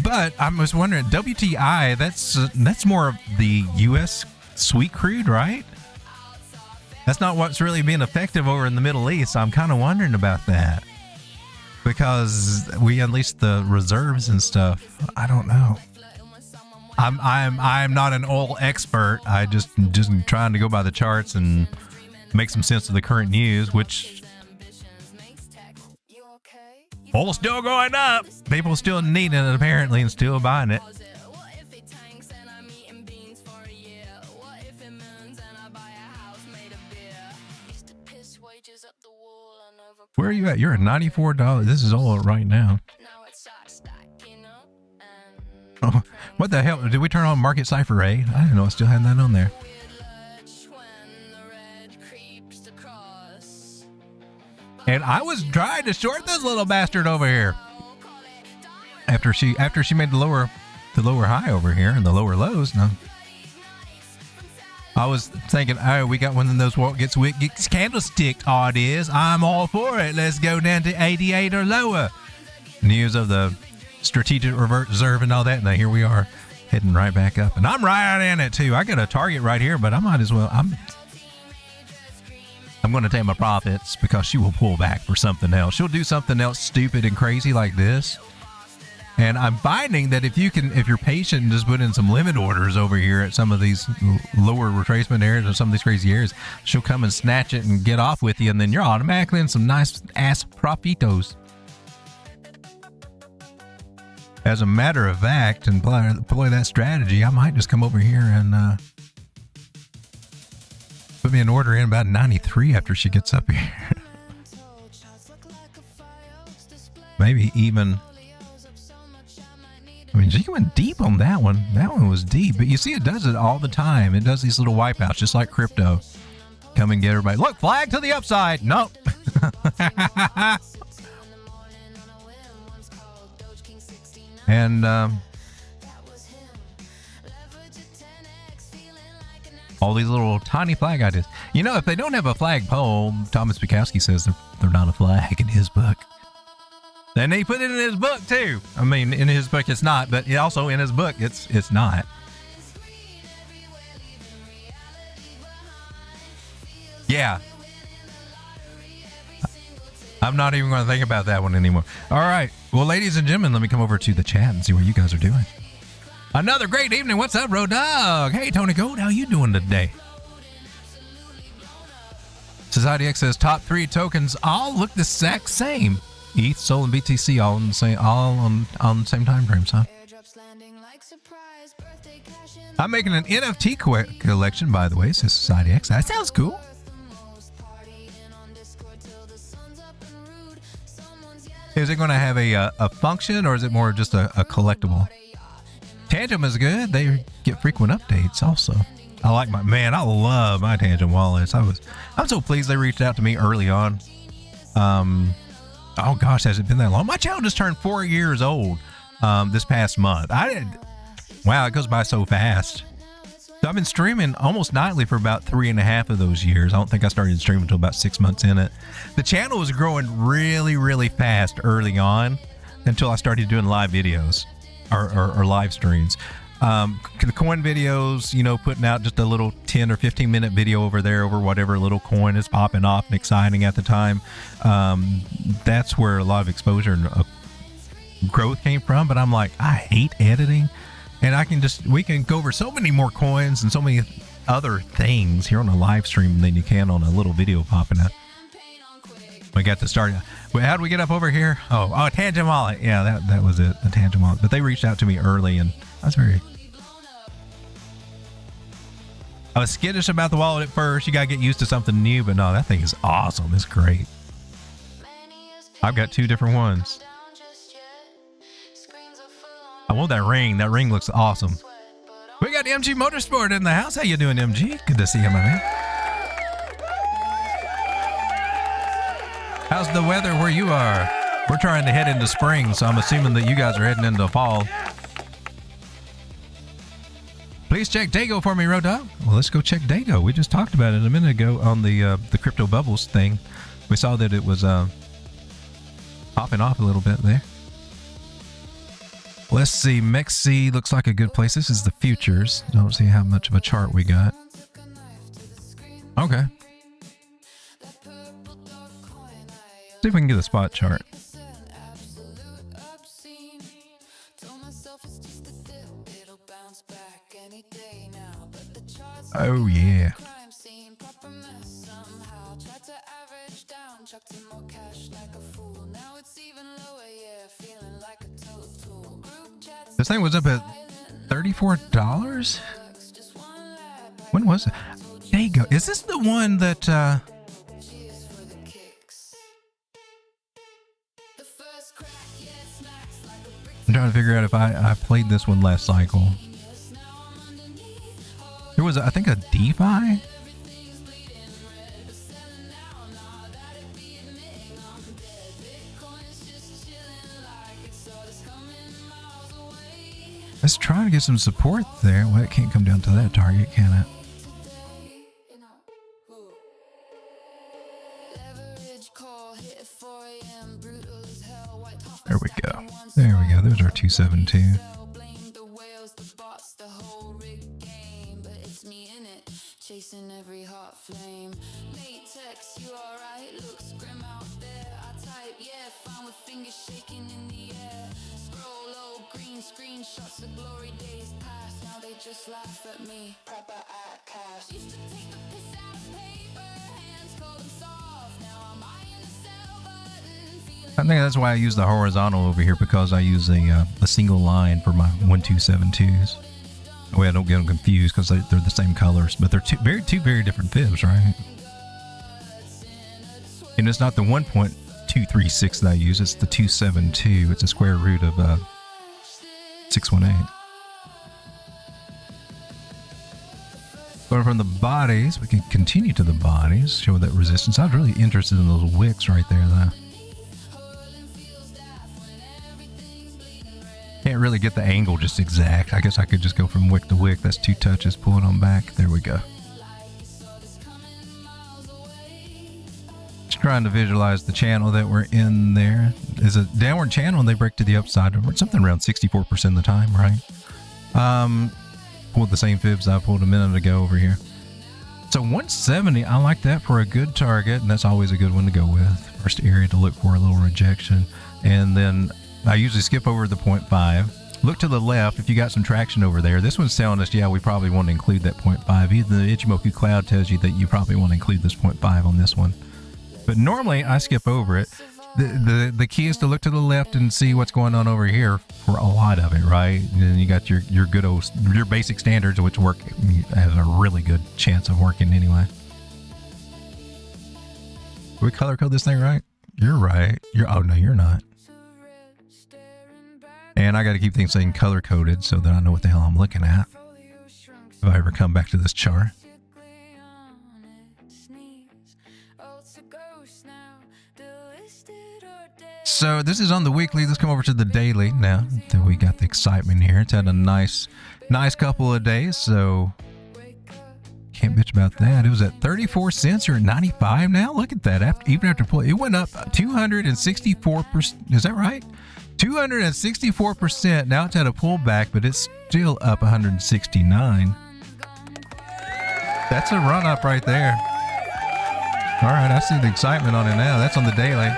[SPEAKER 2] But I was wondering, WTI, that's more of the U.S. sweet crude, right? That's not what's really being effective over in the Middle East. I'm kind of wondering about that. Because we unleashed the reserves and stuff. I don't know. I'm not an oil expert. I just trying to go by the charts and make some sense of the current news, which oil's still going up. People still needing it apparently and still buying it. Where are you at? You're at $94. This is all right now. Oh, what the hell? Did we turn on Market Cipher A? I didn't know I still had that on there. And I was trying to short this little bastard over here. After she made the lower high over here and the lower lows. No. I was thinking, oh, we got one of those what gets candlestick ideas. I'm all for it. Let's go down to 88 or lower. News of the strategic reserve and all that. Now here we are heading right back up. And I'm right in it too. I got a target right here, but I might as well. I'm going to take my profits because she will pull back for something else. She'll do something else stupid and crazy like this. And I'm finding that if you're patient and just put in some limit orders over here at some of these lower retracement areas or some of these crazy areas, she'll come and snatch it and get off with you, and then you're automatically in some nice ass profitos. As a matter of fact, and employ that strategy, I might just come over here and put me an order in about 93 after she gets up here. Maybe even... mean, she went deep on that one. That one was deep. But you see, it does it all the time. It does these little wipeouts, just like crypto. Come and get everybody. Look, flag to the upside. Nope. And all these little tiny flag ideas. You know, if they don't have a flagpole, Thomas Bukowski says they're not a flag in his book. And he put it in his book too. I mean, in his book it's not, but also in his book it's not. Yeah. I'm not even going to think about that one anymore. All right. Well, ladies and gentlemen, let me come over to the chat and see what you guys are doing. Another great evening. What's up, Road Dog? Hey, Tony Gold, how you doing today? Society X says top 3 tokens all look the exact same. ETH, Sol, and BTC all on the same, on the same time frames, huh? I'm making an NFT collection, by the way, says Society X. That sounds cool. Is it going to have a function, or is it more just a collectible? Tangent is good. They get frequent updates also. I like I love my Tangent wallets. I'm so pleased they reached out to me early on. Oh gosh, has it been that long? My channel just turned 4 years old this past month. Wow, it goes by so fast. So I've been streaming almost nightly for about 3.5 of those years. I don't think I started streaming until about 6 months in it. The channel was growing really, really fast early on until I started doing live videos or live streams. The coin videos, you know, putting out just a little 10 or 15 minute video over there over whatever little coin is popping off and exciting at the time. That's where a lot of exposure and growth came from. But I'm like, I hate editing. And we can go over so many more coins and so many other things here on a live stream than you can on a little video popping up. We got to start. How do we get up over here? Oh, Tangent Wallet. Yeah, that was it, the Tangent Wallet. But they reached out to me early, and I was skittish about the wallet at first. You got to get used to something new, but no, that thing is awesome. It's great. I've got 2 different ones. I want that ring. That ring looks awesome. We got MG Motorsport in the house. How you doing, MG? Good to see you, my man. How's the weather where you are? We're trying to head into spring, so I'm assuming that you guys are heading into fall. Please check Dago for me, Rodo. Well, let's go check Dago. We just talked about it a minute ago on the crypto bubbles thing. We saw that it was popping off a little bit there. Let's see. Mexi looks like a good place. This is the futures. Don't see how much of a chart we got. Okay. See if we can get a spot chart. Oh yeah. This thing was up at $34? When was it? Dago. Is this the one that I'm trying to figure out if I played this one last cycle. There was, I think, a DeFi? Let's try to get some support there. Well, it can't come down to that target, can it? There we go. There we go. There's our 272.
[SPEAKER 4] Chasing every hot flame. Latex, you alright? Looks grim out there. I type, yeah, fine with fingers shaking in the air. Scroll low, green screenshots of glory days past. Now they just laugh at me. Proper at cash. Used to take the piss out of paper, hands cold and soft. Now I'm eyeing the sell button.
[SPEAKER 2] I think that's why I use the horizontal over here, because I use a single line for my 1272s. Way I don't get them confused, because they're the same colors, but they're two very different fibs, right? And it's not the 1.236 that I use, it's the 272. It's a square root of 618. Going from the bodies, we can continue to the bodies, show that resistance. I was really interested in those wicks right there, though. Can't really get the angle just exact. I guess I could just go from wick to wick. That's 2 touches, pull it on back. There we go. Just trying to visualize the channel that we're in there. Is a downward channel and they break to the upside. Something around 64% of the time, right? Pulled the same fibs I pulled a minute ago over here. So 170, I like that for a good target, and that's always a good one to go with. First area to look for a little rejection. And then I usually skip over the 0.5. Look to the left if you got some traction over there. This one's telling us, yeah, we probably want to include that 0.5. Even the Ichimoku cloud tells you that you probably want to include this 0.5 on this one. But normally I skip over it. The key is to look to the left and see what's going on over here for a lot of it, right? And then you got your good old, your basic standards, which work, has a really good chance of working anyway. We color code this thing right? You're right. Oh no, you're not. And I got to keep things saying color coded so that I know what the hell I'm looking at if I ever come back to this chart. So this is on the weekly. Let's come over to the daily now that we got the excitement here. It's had a nice couple of days, so can't bitch about that. It was at 34 cents. You're at 95 now. Look at that. Even after pull, it went up 264%. Is that right? 264%. Now it's had a pullback, but it's still up 169. That's a run up right there. All right, I see the excitement on it now. That's on the daily.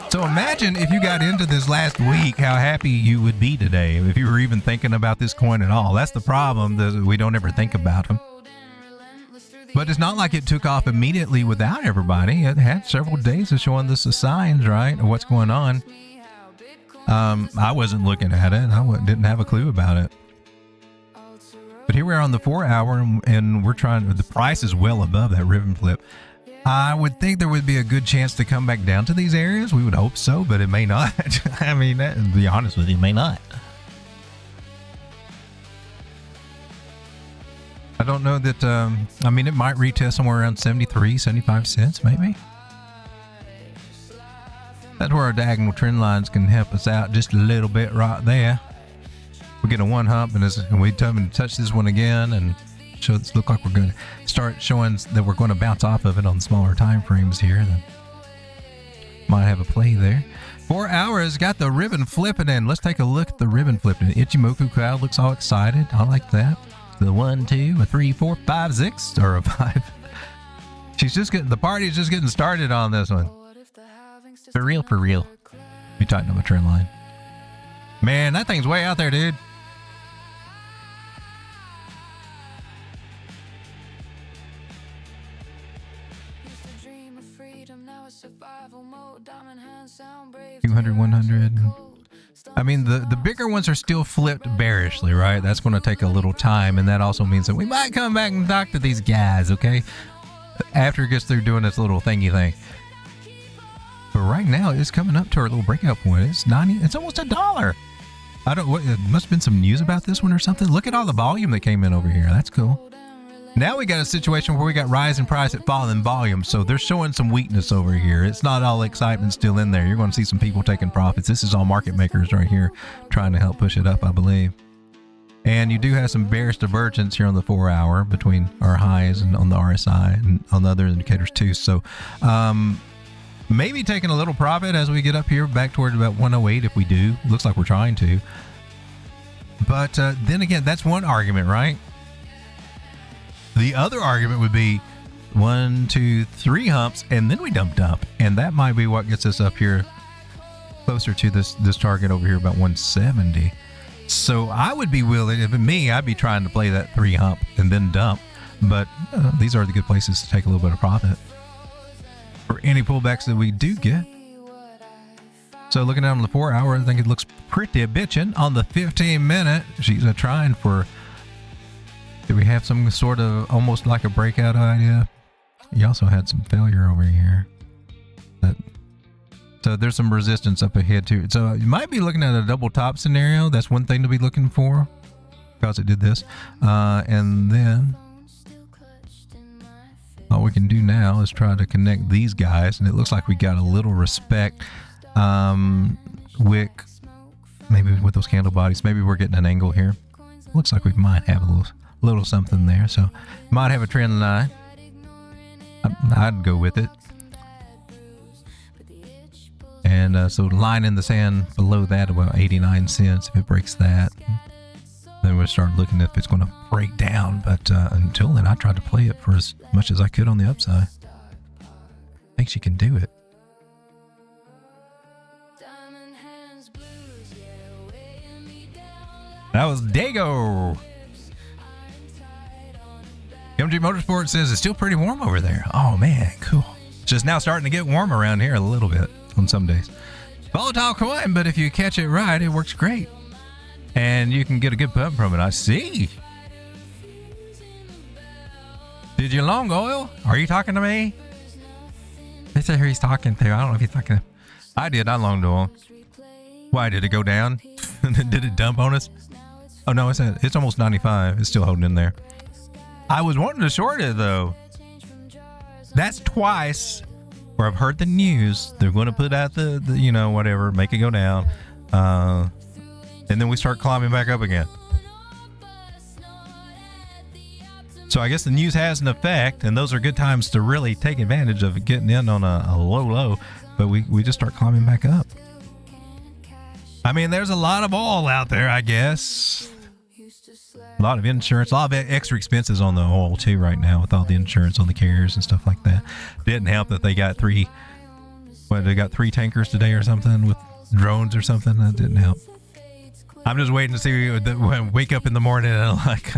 [SPEAKER 2] So imagine if you got into this last week, how happy you would be today if you were even thinking about this coin at all. That's the problem, that we don't ever think about them. But it's not like it took off immediately without everybody. It had several days of showing us the signs, right, of what's going on. I wasn't looking at it. Didn't have a clue about it. But here we are on the 4 hour, and we're trying. The price is well above that ribbon flip. I would think there would be a good chance to come back down to these areas. We would hope so, but it may not. I mean, to be honest with you, it may not. I don't know that, I mean, it might retest somewhere around 73, 75 cents, maybe. That's where our diagonal trend lines can help us out just a little bit right there. We get a one hump, and we touch this one again, and look like we're going to start showing that we're going to bounce off of it on smaller time frames here. Then might have a play there. 4 hours got the ribbon flipping in. Let's take a look at the ribbon flipping. Ichimoku crowd looks all excited. I like that. The 1, 2, 3, 4, 5, 6, or a 5. The party's just getting started on this one. For real, for real. We tighten up the trend line. Man, that thing's way out there, dude. $200, 100. I mean, the bigger ones are still flipped bearishly, right? That's going to take a little time, and that also means that we might come back and talk to these guys, okay? After it gets through doing this little thingy thing. But right now, it's coming up to our little breakout point. It's 90. It's almost $1. It must have been some news about this one or something. Look at all the volume that came in over here. That's cool. Now we got a situation where we got rise in price at fall in volume, so they're showing some weakness over here. It's not all excitement still in there. You're going to see some people taking profits. This is all market makers right here trying to help push it up, I believe. And you do have some bearish divergence here on the 4 hour between our highs and on the RSI and on the other indicators too. So maybe taking a little profit as we get up here back towards about 108 if we do. Looks like we're trying to. But then again, that's one argument, right? The other argument would be 1, 2, 3 humps, and then we dump. And that might be what gets us up here closer to this target over here, about 170. So I would be willing, if it me, I'd be trying to play that 3 hump and then dump. But these are the good places to take a little bit of profit for any pullbacks that we do get. So looking down on the 4 hour, I think it looks pretty bitchin'. On the 15 minute, she's trying for... Do we have some sort of almost like a breakout idea? You also had some failure over here. So there's some resistance up ahead too. So you might be looking at a double top scenario. That's one thing to be looking for because it did this. And then all we can do now is try to connect these guys. And it looks like we got a little respect. Wick, maybe with those candle bodies. Maybe we're getting an angle here. Looks like we might have a little something there. So might have a trend line. I'd go with it. And so line in the sand below that about 89 cents. If it breaks that, then we'll start looking if it's going to break down. But until then, I tried to play it for as much as I could on the upside. I think she can do it. That was Dago. MG Motorsport says it's still pretty warm over there. Oh man, cool. It's just now starting to get warm around here a little bit on some days. Volatile coin, but if you catch it right, it works great. And you can get a good pump from it. I see. Did you long oil? Are you talking to me? They say he's talking to. I don't know if he's talking. I did. I longed oil. Why did it go down? Did it dump on us? Oh no, it's almost 95. It's still holding in there. I was wanting to short it though. That's twice where I've heard the news. They're going to put out the you know, whatever, make it go down. And then we start climbing back up again. So I guess the news has an effect, and those are good times to really take advantage of getting in on a low. But we just start climbing back up. I mean, there's a lot of oil out there, I guess. A lot of insurance, a lot of extra expenses on the oil too right now with all the insurance on the carriers and stuff like that. Didn't help that they got three tankers today or something with drones or something. That didn't help. I'm just waiting to see when wake up in the morning and like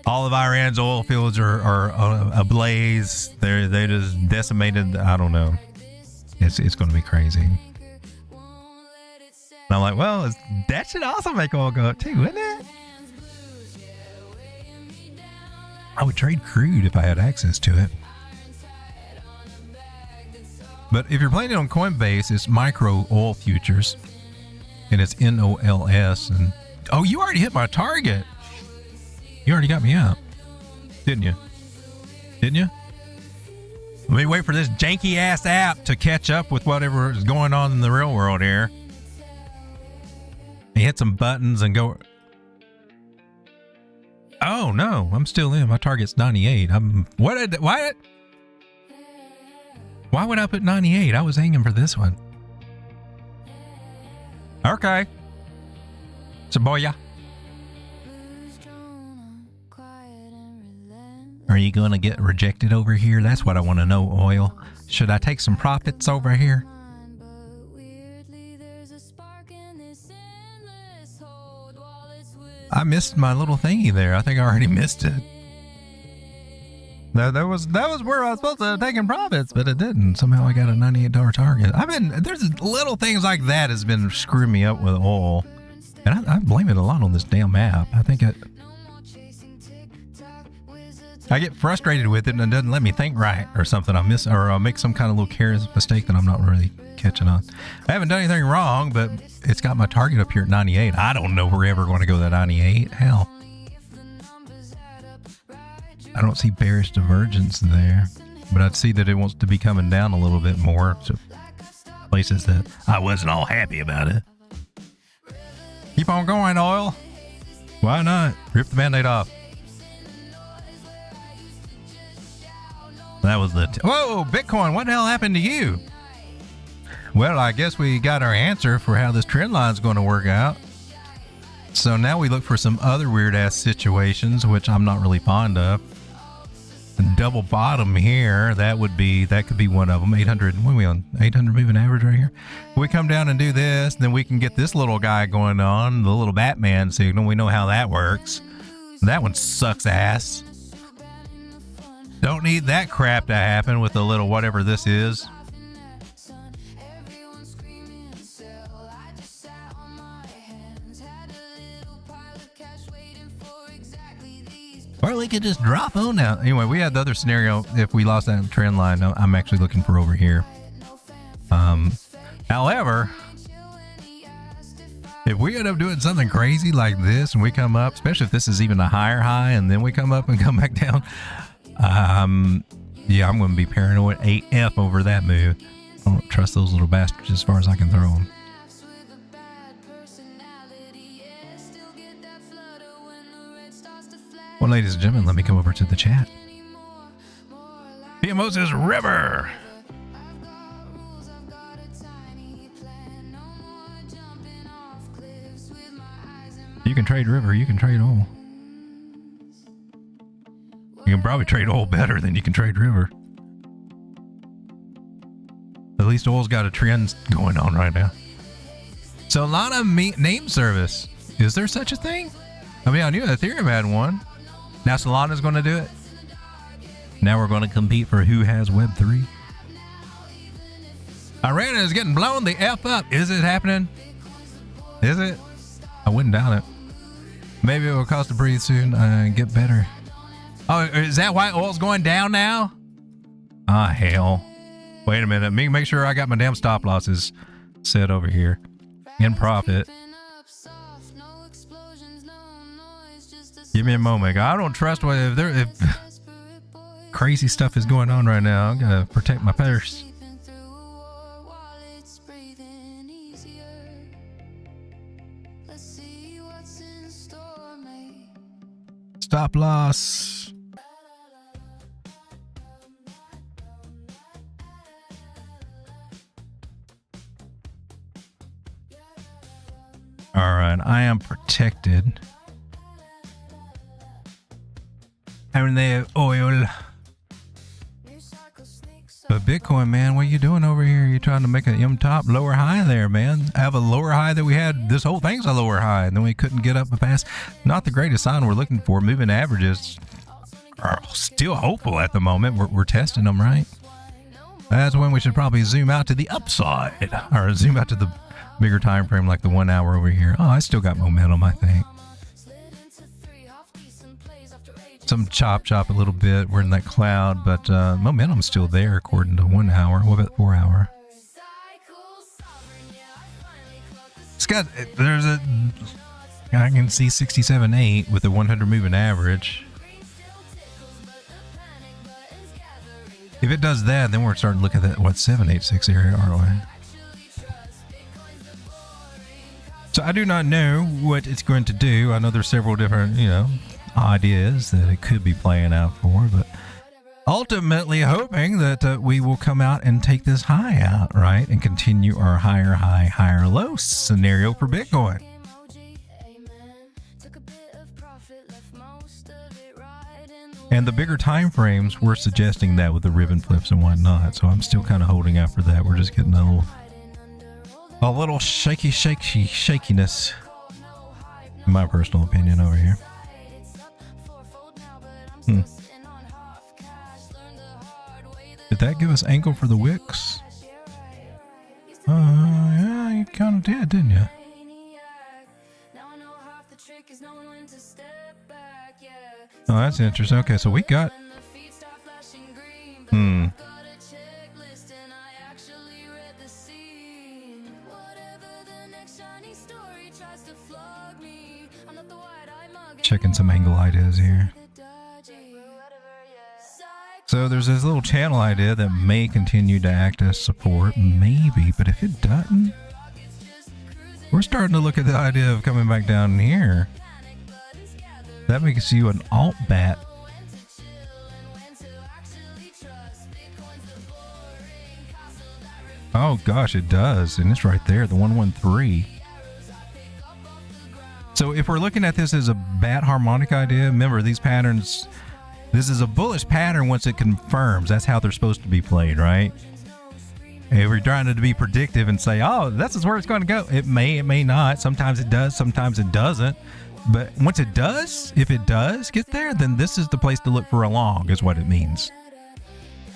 [SPEAKER 2] all of Iran's oil fields are ablaze. They just decimated. I don't know. It's going to be crazy. And I'm like, well, that should also make oil go up too, wouldn't it? I would trade crude if I had access to it. But if you're playing it on Coinbase, it's micro oil futures. And it's NOLS. And oh, you already hit my target. You already got me out. Didn't you? Didn't you? Let me wait for this janky ass app to catch up with whatever is going on in the real world here. And hit some buttons and go. Oh no, I'm still in. My target's 98. Why would I put 98? I was aiming for this one. Okay. Saboya. Are you going to get rejected over here? That's what I want to know, oil. Should I take some profits over here? I missed my little thingy there. I think I already missed it. That was where I was supposed to have taken profits, but it didn't. Somehow I got a $98 target. There's little things like that has been screwing me up with oil. And I blame it a lot on this damn app. I think I get frustrated with it and it doesn't let me think right or something. I'll make some kind of little careless mistake that I'm not really catching on. I haven't done anything wrong, but it's got my target up here at 98. I don't know if we're ever going to go to that 98. Hell. I don't see bearish divergence there, but I'd see that it wants to be coming down a little bit more to places that I wasn't all happy about it. Keep on going, oil. Why not? Rip the band-aid off. That was whoa, Bitcoin, what the hell happened to you? Well, I guess we got our answer for how this trend line is going to work out. So now we look for some other weird ass situations, which I'm not really fond of. Double bottom here, that could be one of them. 800, what are we on? 800 moving average right here. We come down and do this, then we can get this little guy going on, the little Batman signal. We know how that works. That one sucks ass. Don't need that crap to happen with the little whatever this is. Or we could just drop on now. Anyway, we had the other scenario. If we lost that trend line, I'm actually looking for over here. However, if we end up doing something crazy like this and we come up, especially if this is even a higher high and then we come up and come back down, yeah, I'm going to be paranoid AF over that move. I don't trust those little bastards as far as I can throw them. Well, ladies and gentlemen, let me come over to the chat. PMO says river. You can trade river, you can trade oil. You can probably trade oil better than you can trade river. At least oil's got a trend going on right now. Solana name service. Is there such a thing? I mean, I knew Ethereum had one. Now Solana's going to do it. Now we're going to compete for who has Web3. Iran is getting blown the F up. Is it happening? Is it? I wouldn't doubt it. Maybe it will cost to breathe soon and get better. Oh, is that why oil's going down now? Ah, hell. Wait a minute. Make sure I got my damn stop losses set over here. In profit. Give me a moment. I don't trust what if crazy stuff is going on right now. I'm gonna protect my purse. Stop loss. All right, I am protected. And the oil. But Bitcoin, man, what are you doing over here? You're trying to make an M top lower high there, man. Have a lower high that we had. This whole thing's a lower high, and then we couldn't get up past. Not the greatest sign we're looking for. Moving averages are still hopeful at the moment. We're testing them, right? That's when we should probably zoom out to the upside, or zoom out to the bigger time frame, like the 1 hour over here. Oh, I still got momentum, I think. Some chop a little bit. We're in that cloud, but momentum's still there according to 1 hour. What about 4 hour? It's got, there's a, I can see 67.8 with the 100 moving average. If it does that, then we're starting to look at that, what, 786 area, aren't we? So I do not know what it's going to do. I know there's several different, ideas that it could be playing out for, but ultimately hoping that we will come out and take this high out, right, and continue our higher high, higher low scenario for Bitcoin. And the bigger time frames, we're suggesting that with the ribbon flips and whatnot, so I'm still kind of holding out for that. We're just getting a little shakiness, in my personal opinion, over here. Did that give us angle for the wicks? Yeah, you kind of did, didn't you? Oh, that's interesting. Okay, so we got... Checking some angle ideas here. So there's this little channel idea that may continue to act as support, maybe, but if it doesn't, we're starting to look at the idea of coming back down here. That makes you an alt bat. Oh gosh, it does, and it's right there, the 113. So if we're looking at this as a bat harmonic idea, remember these patterns, this is a bullish pattern once it confirms. That's how they're supposed to be played, right? If we're trying to be predictive and say, oh, this is where it's going to go. It may not. Sometimes it does, sometimes it doesn't. But once it does, if it does get there, then this is the place to look for a long, is what it means.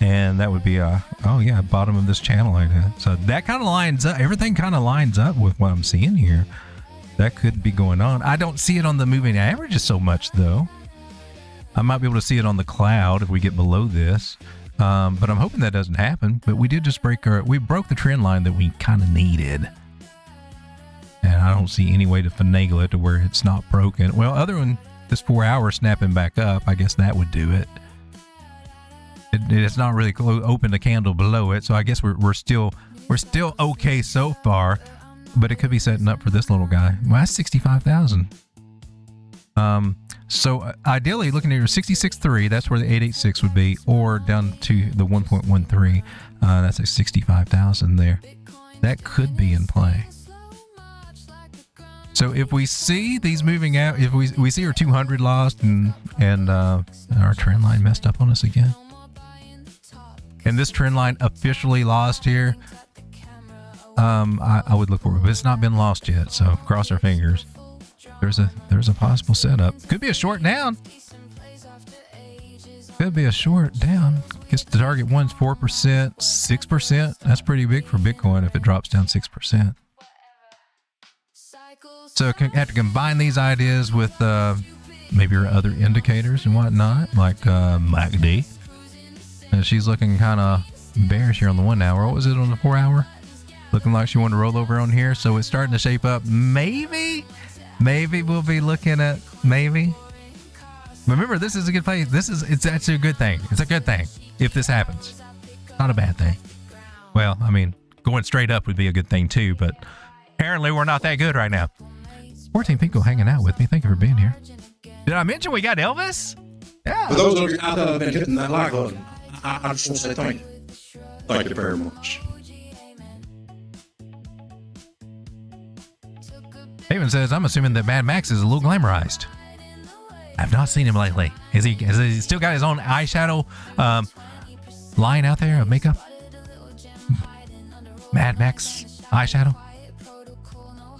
[SPEAKER 2] And that would be bottom of this channel idea. So that kind of lines up. Everything kind of lines up with what I'm seeing here. That could be going on. I don't see it on the moving averages so much, though. I might be able to see it on the cloud if we get below this. But I'm hoping that doesn't happen. But we did just we broke the trend line that we kind of needed. And I don't see any way to finagle it to where it's not broken. Well, other than this 4 hours snapping back up, I guess that would do it. It's not really opened a candle below it, so I guess we're still okay so far. But it could be setting up for this little guy. Well, that's 65,000. So ideally, looking at your 66.3, that's where the 886 would be, or down to the 1.13. That's at 65,000 there. That could be in play. So if we see these moving out, if we see our 200 lost and our trend line messed up on us again, and this trend line officially lost here, I would look for it, but it's not been lost yet. So cross our fingers. There's a possible setup. Could be a short down. Could be a short down. Guess the target one's 4%, 6%. That's pretty big for Bitcoin if it drops down 6%. So have to combine these ideas with maybe your other indicators and whatnot, like MACD. And she's looking kind of bearish here on the 1 hour. What was it on the 4 hour? Looking like she wanted to roll over on here. So it's starting to shape up. Maybe we'll be looking at maybe. Remember, this is a good place. It's actually a good thing. It's a good thing if this happens. Not a bad thing. Well, I mean, going straight up would be a good thing too, but apparently we're not that good right now. 14 people hanging out with me. Thank you for being here. Did I mention we got Elvis? Yeah.
[SPEAKER 3] For those of you out there that have been hitting that like button, I just want to say thank you. Thank you very much.
[SPEAKER 2] Haven says, I'm assuming that Mad Max is a little glamorized. I've not seen him lately. Has he still got his own eyeshadow line out there of makeup? Mad Max eyeshadow?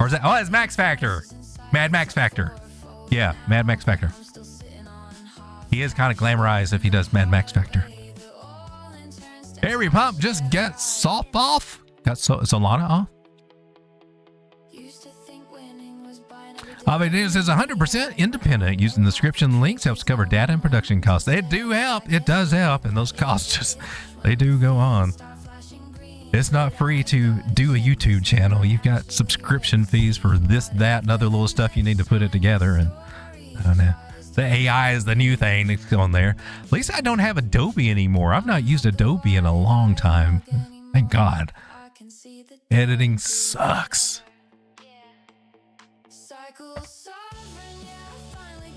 [SPEAKER 2] Or is that, it's Max Factor. Mad Max Factor. Yeah, Mad Max Factor. He is kind of glamorized if he does Mad Max Factor. Harry Pump just got soft off. Got Solana off. It is 100% independent. Using the description links helps cover data and production costs. They do help. It does help. And those costs they do go on. It's not free to do a YouTube channel. You've got subscription fees for this, that, and other little stuff you need to put it together. And I don't know. The AI is the new thing that's on there. At least I don't have Adobe anymore. I've not used Adobe in a long time. Thank God. Editing sucks.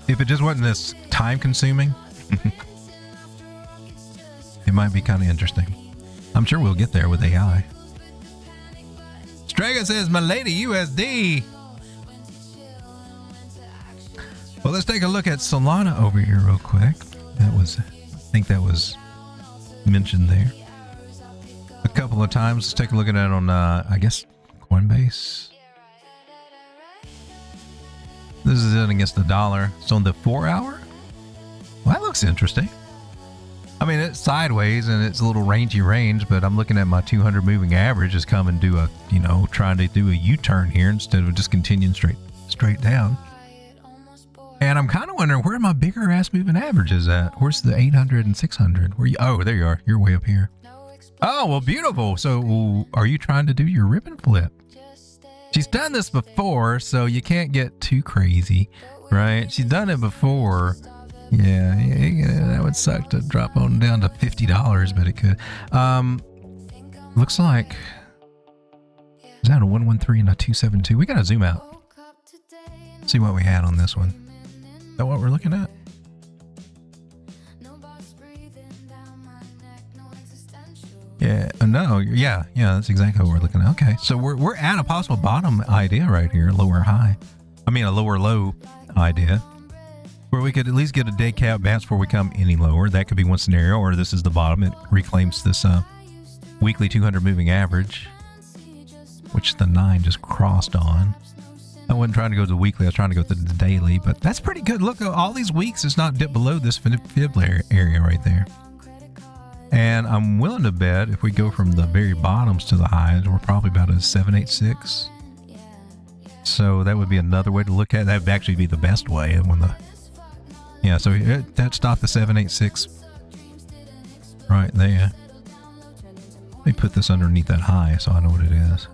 [SPEAKER 2] If it just wasn't this time consuming, it might be kind of interesting. I'm sure we'll get there with AI. Strega says, my lady USD. Well, let's take a look at Solana over here real quick. I think that was mentioned there a couple of times. Let's take a look at it on, I guess, Coinbase. This is it against the dollar. It's on the 4 hour. Well, that looks interesting. I mean, it's sideways and it's a little rangy range, but I'm looking at my 200 moving average is coming to a, trying to do a U-turn here instead of just continuing straight down. And I'm kind of wondering where my bigger ass moving average is at. Where's the 800 and 600? Oh, there you are. You're way up here. Oh, well, beautiful. So are you trying to do your ribbon flip? She's done this before, so you can't get too crazy, right? She's done it before. Yeah, that would suck to drop on down to $50, but it could. Looks like, is that a 113 and a 272? We gotta zoom out. See what we had on this one. Is that what we're looking at? Yeah, no, yeah, that's exactly what we're looking at. Okay, so we're at a possible bottom idea right here, lower high. I mean, a lower low idea. Where we could at least get a day cap bounce before we come any lower. That could be one scenario, or this is the bottom. It reclaims this weekly 200 moving average, which the 9 just crossed on. I wasn't trying to go to the weekly. I was trying to go to the daily, but that's pretty good. Look, all these weeks, it's not dipped below this fib area right there. And I'm willing to bet if we go from the very bottoms to the highs, we're probably about a 786. So that would be another way to look at it. That would actually be the best way. So that stopped the 786. right there. Let me put this underneath that high so I know what it is.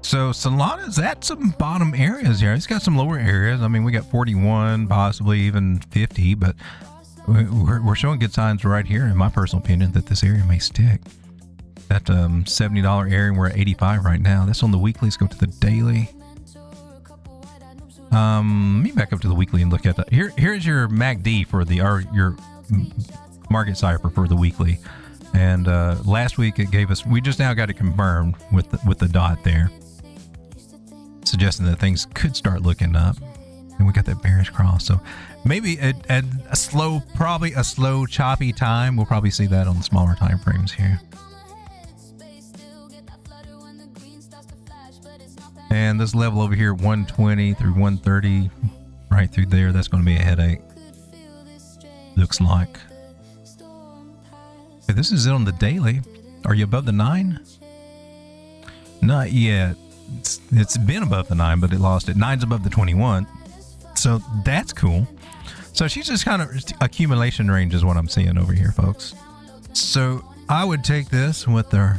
[SPEAKER 2] So Solana's at some bottom areas here. It's got some lower areas. I mean, we got 41, possibly even 50, but we're showing good signs right here, in my personal opinion, that this area may stick. That $70 area, we're at 85 right now. That's on the weekly. Let's go to the daily. Let me back up to the weekly and look at that. Here's your MACD for your market cipher for the weekly. And last week it gave us, we just now got it confirmed with the dot there, suggesting that things could start looking up. And we got that bearish cross. So maybe at a slow, probably a slow, choppy time, we'll probably see that on the smaller time frames here. And this level over here, 120 through 130, right through there, that's going to be a headache. Looks like. Okay, this is it on the daily. Are you above the 9? Not yet. It's been above the 9, but it lost it. 9's above the 21. So that's cool. So she's just kind of accumulation range is what I'm seeing over here, folks. So I would take this with their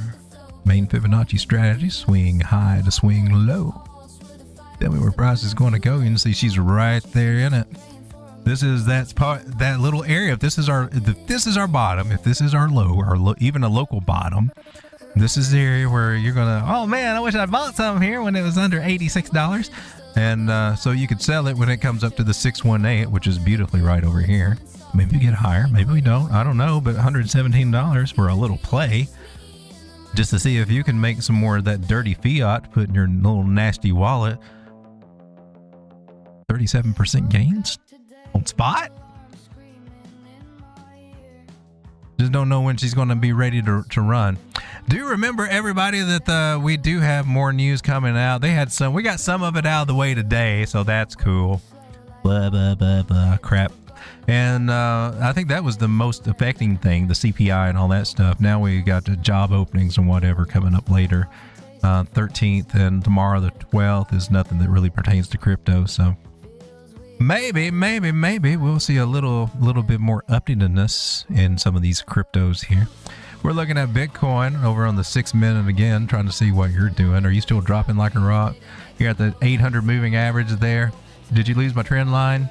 [SPEAKER 2] main Fibonacci strategy, swing high to swing low. Tell me where price is going to go. You can see she's right there in it. This is that little area. If this is our bottom, if this is our low, or even a local bottom, this is the area where you're gonna, oh man, I wish I bought some here when it was under $86. And so you could sell it when it comes up to the 618, which is beautifully right over here. Maybe we get higher, maybe we don't. I don't know, but $117 for a little play, just to see if you can make some more of that dirty fiat to put in your little nasty wallet. 37% gains on spot. Just don't know when she's going to be ready to run. Do remember, everybody, that we do have more news coming out. We got some of it out of the way today, so that's cool. Blah blah blah blah crap. And I think that was the most affecting thing, the CPI and all that stuff. Now we got the job openings and whatever coming up later. 13th and tomorrow the 12th is nothing that really pertains to crypto. So maybe we'll see a little bit more updatedness in some of these cryptos here. We're looking at Bitcoin over on the 6 minute again, trying to see what you're doing. Are you still dropping like a rock? You're at the 800 moving average there. Did you lose my trend line?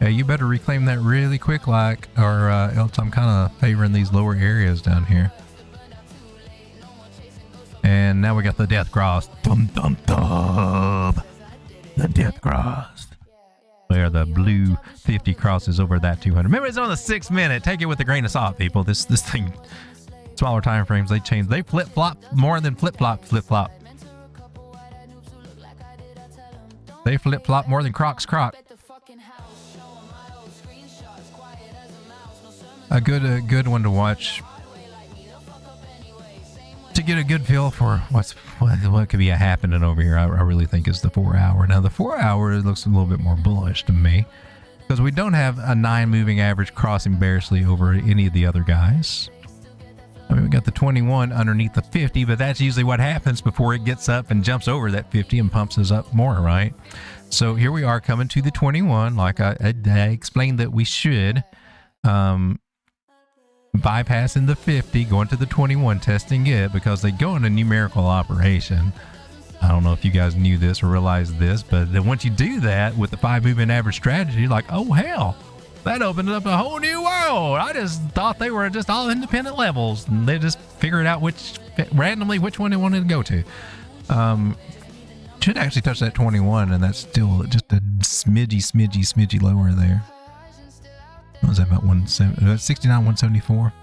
[SPEAKER 2] Yeah, you better reclaim that really quick, or else I'm kind of favoring these lower areas down here. And now we got the death cross. Dum dum dum. The death cross. Where the blue 50 crosses over that 200. Remember, it's on the 6 minute. Take it with a grain of salt, people. This thing, smaller time frames, they change. They flip flop more than flip flop. They flip flop more than Crocs croc. A good one to watch to get a good feel for what could be happening over here. I really think is the 4 hour. Now the 4 hour looks a little bit more bullish to me because we don't have a 9 moving average crossing bearishly over any of the other guys. I mean, we got the 21 underneath the 50, but that's usually what happens before it gets up and jumps over that 50 and pumps us up more, right? So here we are coming to the 21, like I explained that we should. Bypassing the 50, going to the 21, testing it because they go in a numerical operation. I don't know if you guys knew this or realized this, but then once you do that with the 5 moving average strategy, like, oh hell, that opened up a whole new world. I just thought they were just all independent levels, and they just figured out randomly which one they wanted to go to. Should actually touch that 21, and that's still just a smidgy lower there. What was that, about 69, 174?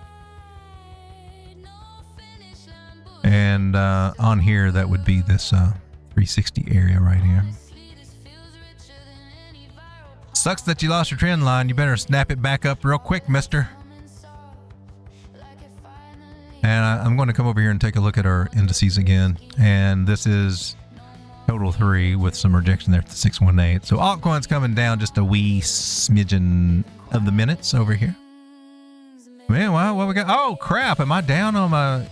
[SPEAKER 2] And on here, that would be this 360 area right here. Sucks that you lost your trend line. You better snap it back up real quick, mister. And I'm going to come over here and take a look at our indices again. And this is total 3 with some rejection there at the 618. So altcoins coming down just a wee smidgen of the minutes over here. Man, wow, what we got? Oh crap, am I down on my...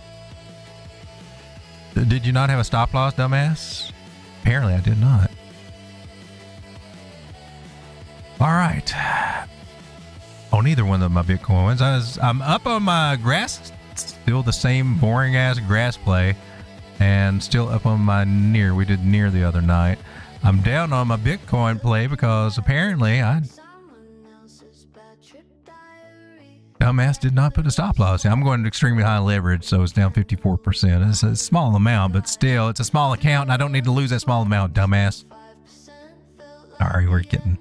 [SPEAKER 2] Did you not have a stop loss, dumbass? Apparently I did not. All right. On either one of my Bitcoins, I'm up on my grass, still the same boring ass grass play, and still up on my near. We did near the other night. I'm down on my Bitcoin play because apparently dumbass did not put a stop loss. I'm going to extremely high leverage, so it's down 54%. It's a small amount, but still, it's a small account, and I don't need to lose that small amount, dumbass. Sorry, we're getting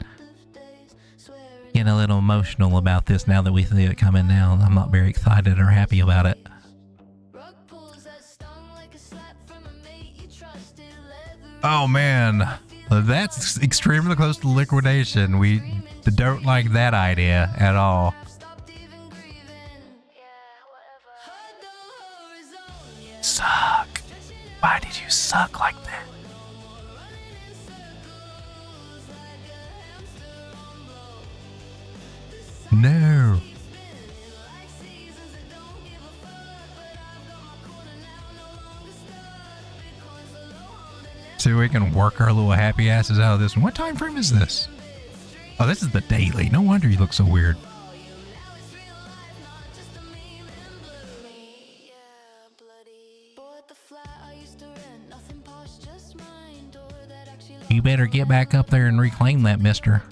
[SPEAKER 2] a little emotional about this now that we see it coming down. I'm not very excited or happy about it. Oh man, that's extremely close to liquidation. We don't like that idea at all. Suck. Why did you suck like that? No. So we can work our little happy asses out of this one. What time frame is this? Oh, this is the daily. No wonder you look so weird. You better get back up there and reclaim that, mister.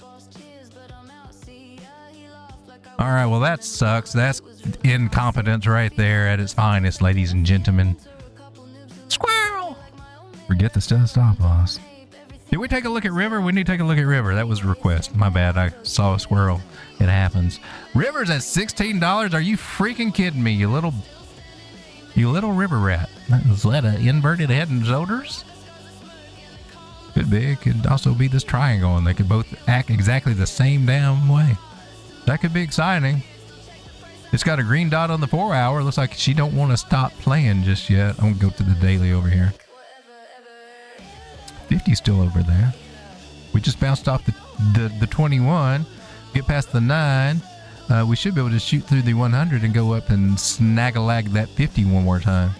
[SPEAKER 2] All right, well, that sucks. That's incompetence right there at its finest, ladies and gentlemen. Squirrel! Forget the stop loss. Did we take a look at River? We need to take a look at River. That was a request. My bad. I saw a squirrel. It happens. River's at $16. Are you freaking kidding me, you little river rat? Is that an inverted head and shoulders? Could be. It could also be this triangle, and they could both act exactly the same damn way. That could be exciting. It's got a green dot on the 4 hour. Looks like she don't want to stop playing just yet. I'm gonna go to the daily over here. 50 still over there. We just bounced off the 21. Get past the 9. We should be able to shoot through the 100 and go up and snag-a-lag that 50 one more time.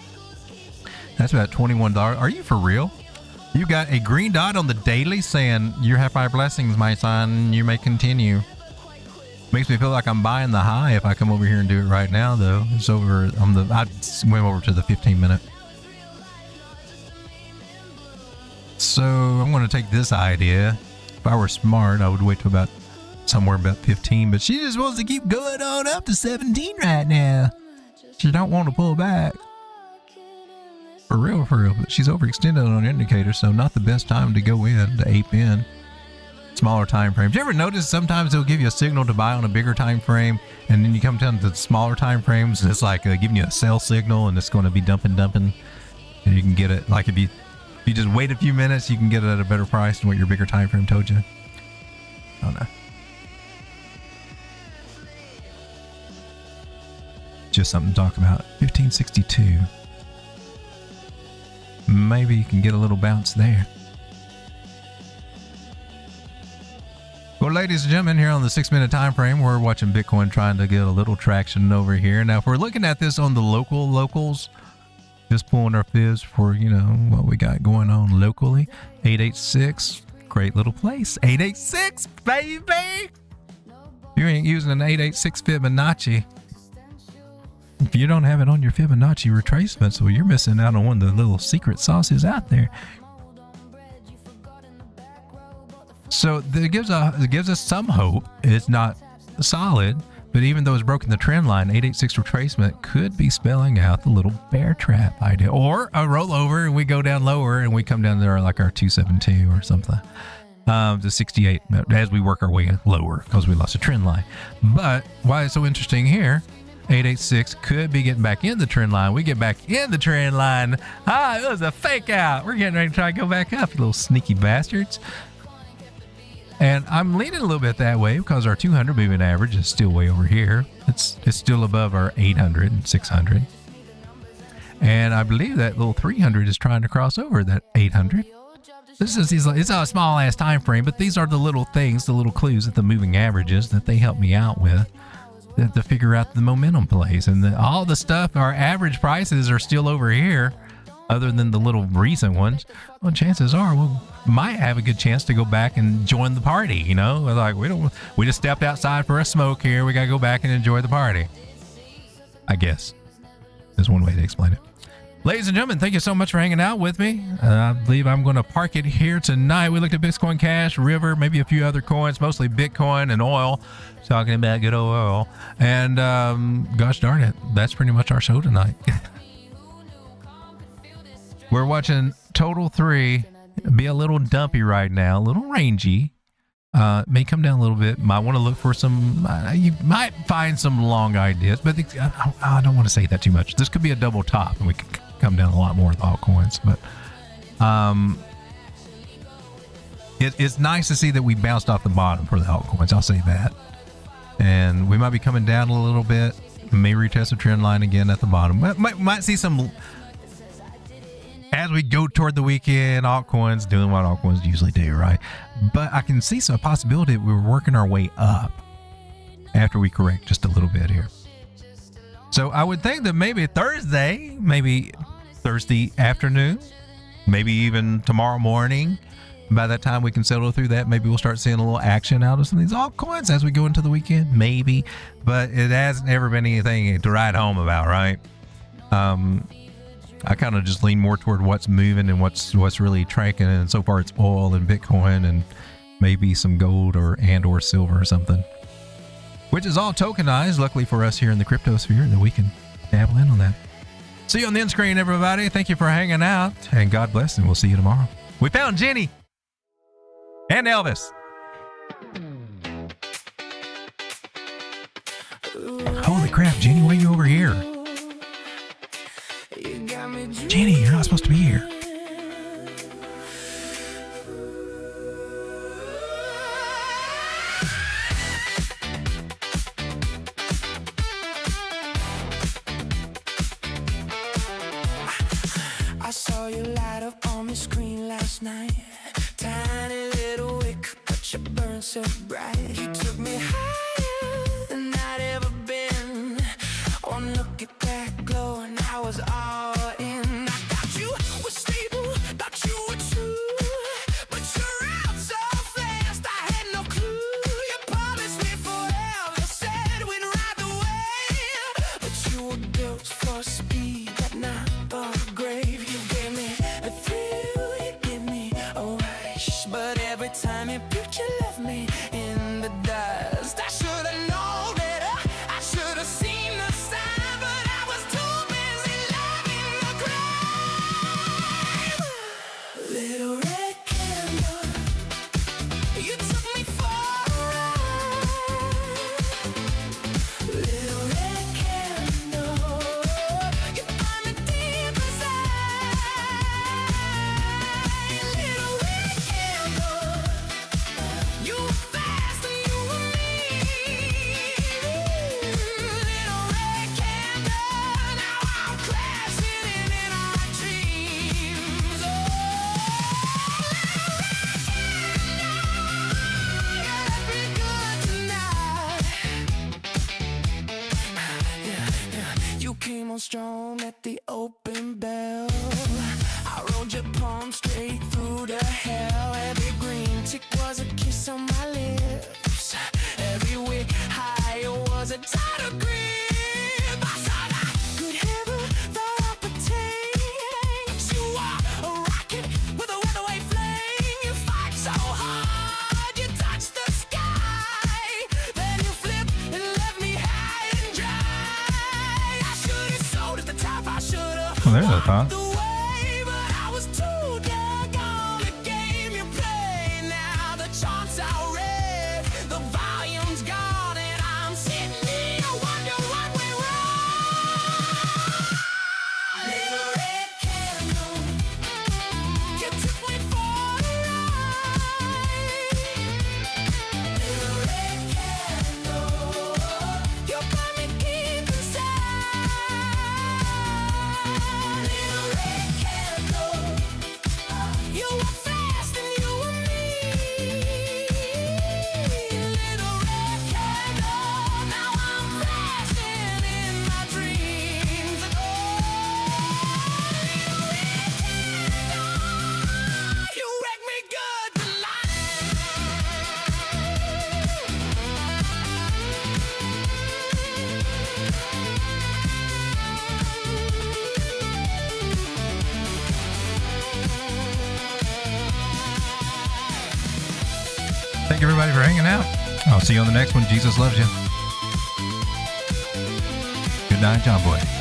[SPEAKER 2] That's about $21. Are you for real? You got a green dot on the daily saying, "You have my blessings, my son. You may continue." Makes me feel like I'm buying the high if I come over here and do it right now, though. It's over. I swim over to the 15-minute. So I'm going to take this idea. If I were smart, I would wait till about somewhere about 15. But she just wants to keep going on up to 17 right now. She don't want to pull back. For real. But she's overextended on an indicator, so not the best time to go in, to ape in. Smaller time frames. You ever notice sometimes they'll give you a signal to buy on a bigger time frame, and then you come down to the smaller time frames, and it's like giving you a sell signal, and it's going to be dumping, and you can get it. Like if you just wait a few minutes, you can get it at a better price than what your bigger time frame told you. I don't know. Just something to talk about. 1562. Maybe you can get a little bounce there. Well, ladies and gentlemen, here on the 6-minute time frame, we're watching Bitcoin trying to get a little traction over here. Now, if we're looking at this on the locals, just pulling our fibs for, what we got going on locally. 886, great little place. 886, baby! You ain't using an 886 Fibonacci. If you don't have it on your Fibonacci retracement, so you're missing out on one of the little secret sauces out there. So it gives us some hope. It's not solid, but even though it's broken the trend line, 886 retracement could be spelling out the little bear trap idea, or a rollover and we go down lower and we come down there like our 272 or something, to 68 as we work our way lower because we lost a trend line. But why it's so interesting here, 886 could be getting back in the trend line. We get back in the trend line. It was a fake out. We're getting ready to try to go back up, you little sneaky bastards. And I'm leaning a little bit that way because our 200 moving average is still way over here. It's still above our 800 and 600. And I believe that little 300 is trying to cross over that 800. It's a small ass time frame, but these are the little things, the little clues that the moving averages that they help me out with to figure out the momentum plays. And all the stuff, our average prices are still over here. other than the little recent ones, well, chances are we might have a good chance to go back and join the party. You know, like we just stepped outside for a smoke here. We got to go back and enjoy the party. I guess is one way to explain it. Ladies and gentlemen, thank you so much for hanging out with me. I believe I'm going to park it here tonight. We looked at Bitcoin Cash, River, maybe a few other coins, mostly Bitcoin and oil. Talking about good old oil. And gosh darn it, that's pretty much our show tonight. We're watching Total 3 be a little dumpy right now, a little rangy. May come down a little bit. Might want to look for some, you might find some long ideas, but I don't want to say that too much. This could be a double top and we could come down a lot more with altcoins, but it's nice to see that we bounced off the bottom for the altcoins. I'll say that. And we might be coming down a little bit, may retest the trend line again at the bottom. Might see some, as we go toward the weekend, altcoins doing what altcoins usually do, right? But I can see some possibility that we're working our way up after we correct just a little bit here. So I would think that maybe Thursday afternoon, maybe even tomorrow morning, by that time we can settle through that, maybe we'll start seeing a little action out of some of these altcoins as we go into the weekend, maybe. But it hasn't ever been anything to write home about, right? I kind of just lean more toward what's moving and what's really tranking, and so far it's oil and Bitcoin and maybe some gold or silver or something, which is all tokenized, luckily for us here in the crypto sphere, that we can dabble in on that. See you on the end screen, everybody. Thank you for hanging out, and God bless, and we'll see you tomorrow. We found Jenny and Elvis. Holy crap, Jenny, why are you over here? Jenny, you're not supposed to be here.
[SPEAKER 1] I saw you light up on the screen last night. Tiny little wick, but you burn so bright. You took me higher than I'd ever been. One look at that glow and I was all in. I thought you were stable, thought you were true, but you're out so fast, I had no clue. You promised me forever, said we'd ride the wave, but you were built for speed, but not the grave. You gave me a thrill, you gave me a rush, but every time you picked, you left me in the dust. I should have known better, I should have seen the sign, but I was too busy loving the crime. Little red candle, you took me for a ride. Little red candle, you find me deep inside. Little red candle, you were fast and you were mean. Little red candle, now I'm crashing in our dreams. Oh, every good tonight. You came on strong at the open bell. I rode your palm straight through to hell. Every green tick was a kiss on my lips. Every wick high was a tighter grip. I saw that could ever thought I could take. You are a rocket with a weatherway flame. You fight so hard, you touch the sky. Then you flip and left me high and dry. I should have sold at the top, I should have
[SPEAKER 2] Well, there's a thought.
[SPEAKER 1] the way, but I was too daggone. The game you play now, the charts are red, the volume's gone, and I'm sitting here, wonder what went wrong. Little red candle, you took me for a ride. Little red candle, you got me deep inside. Little red
[SPEAKER 2] Thank you, everybody, for hanging out. I'll see you on the next one. Jesus loves you. Good night, John Boy.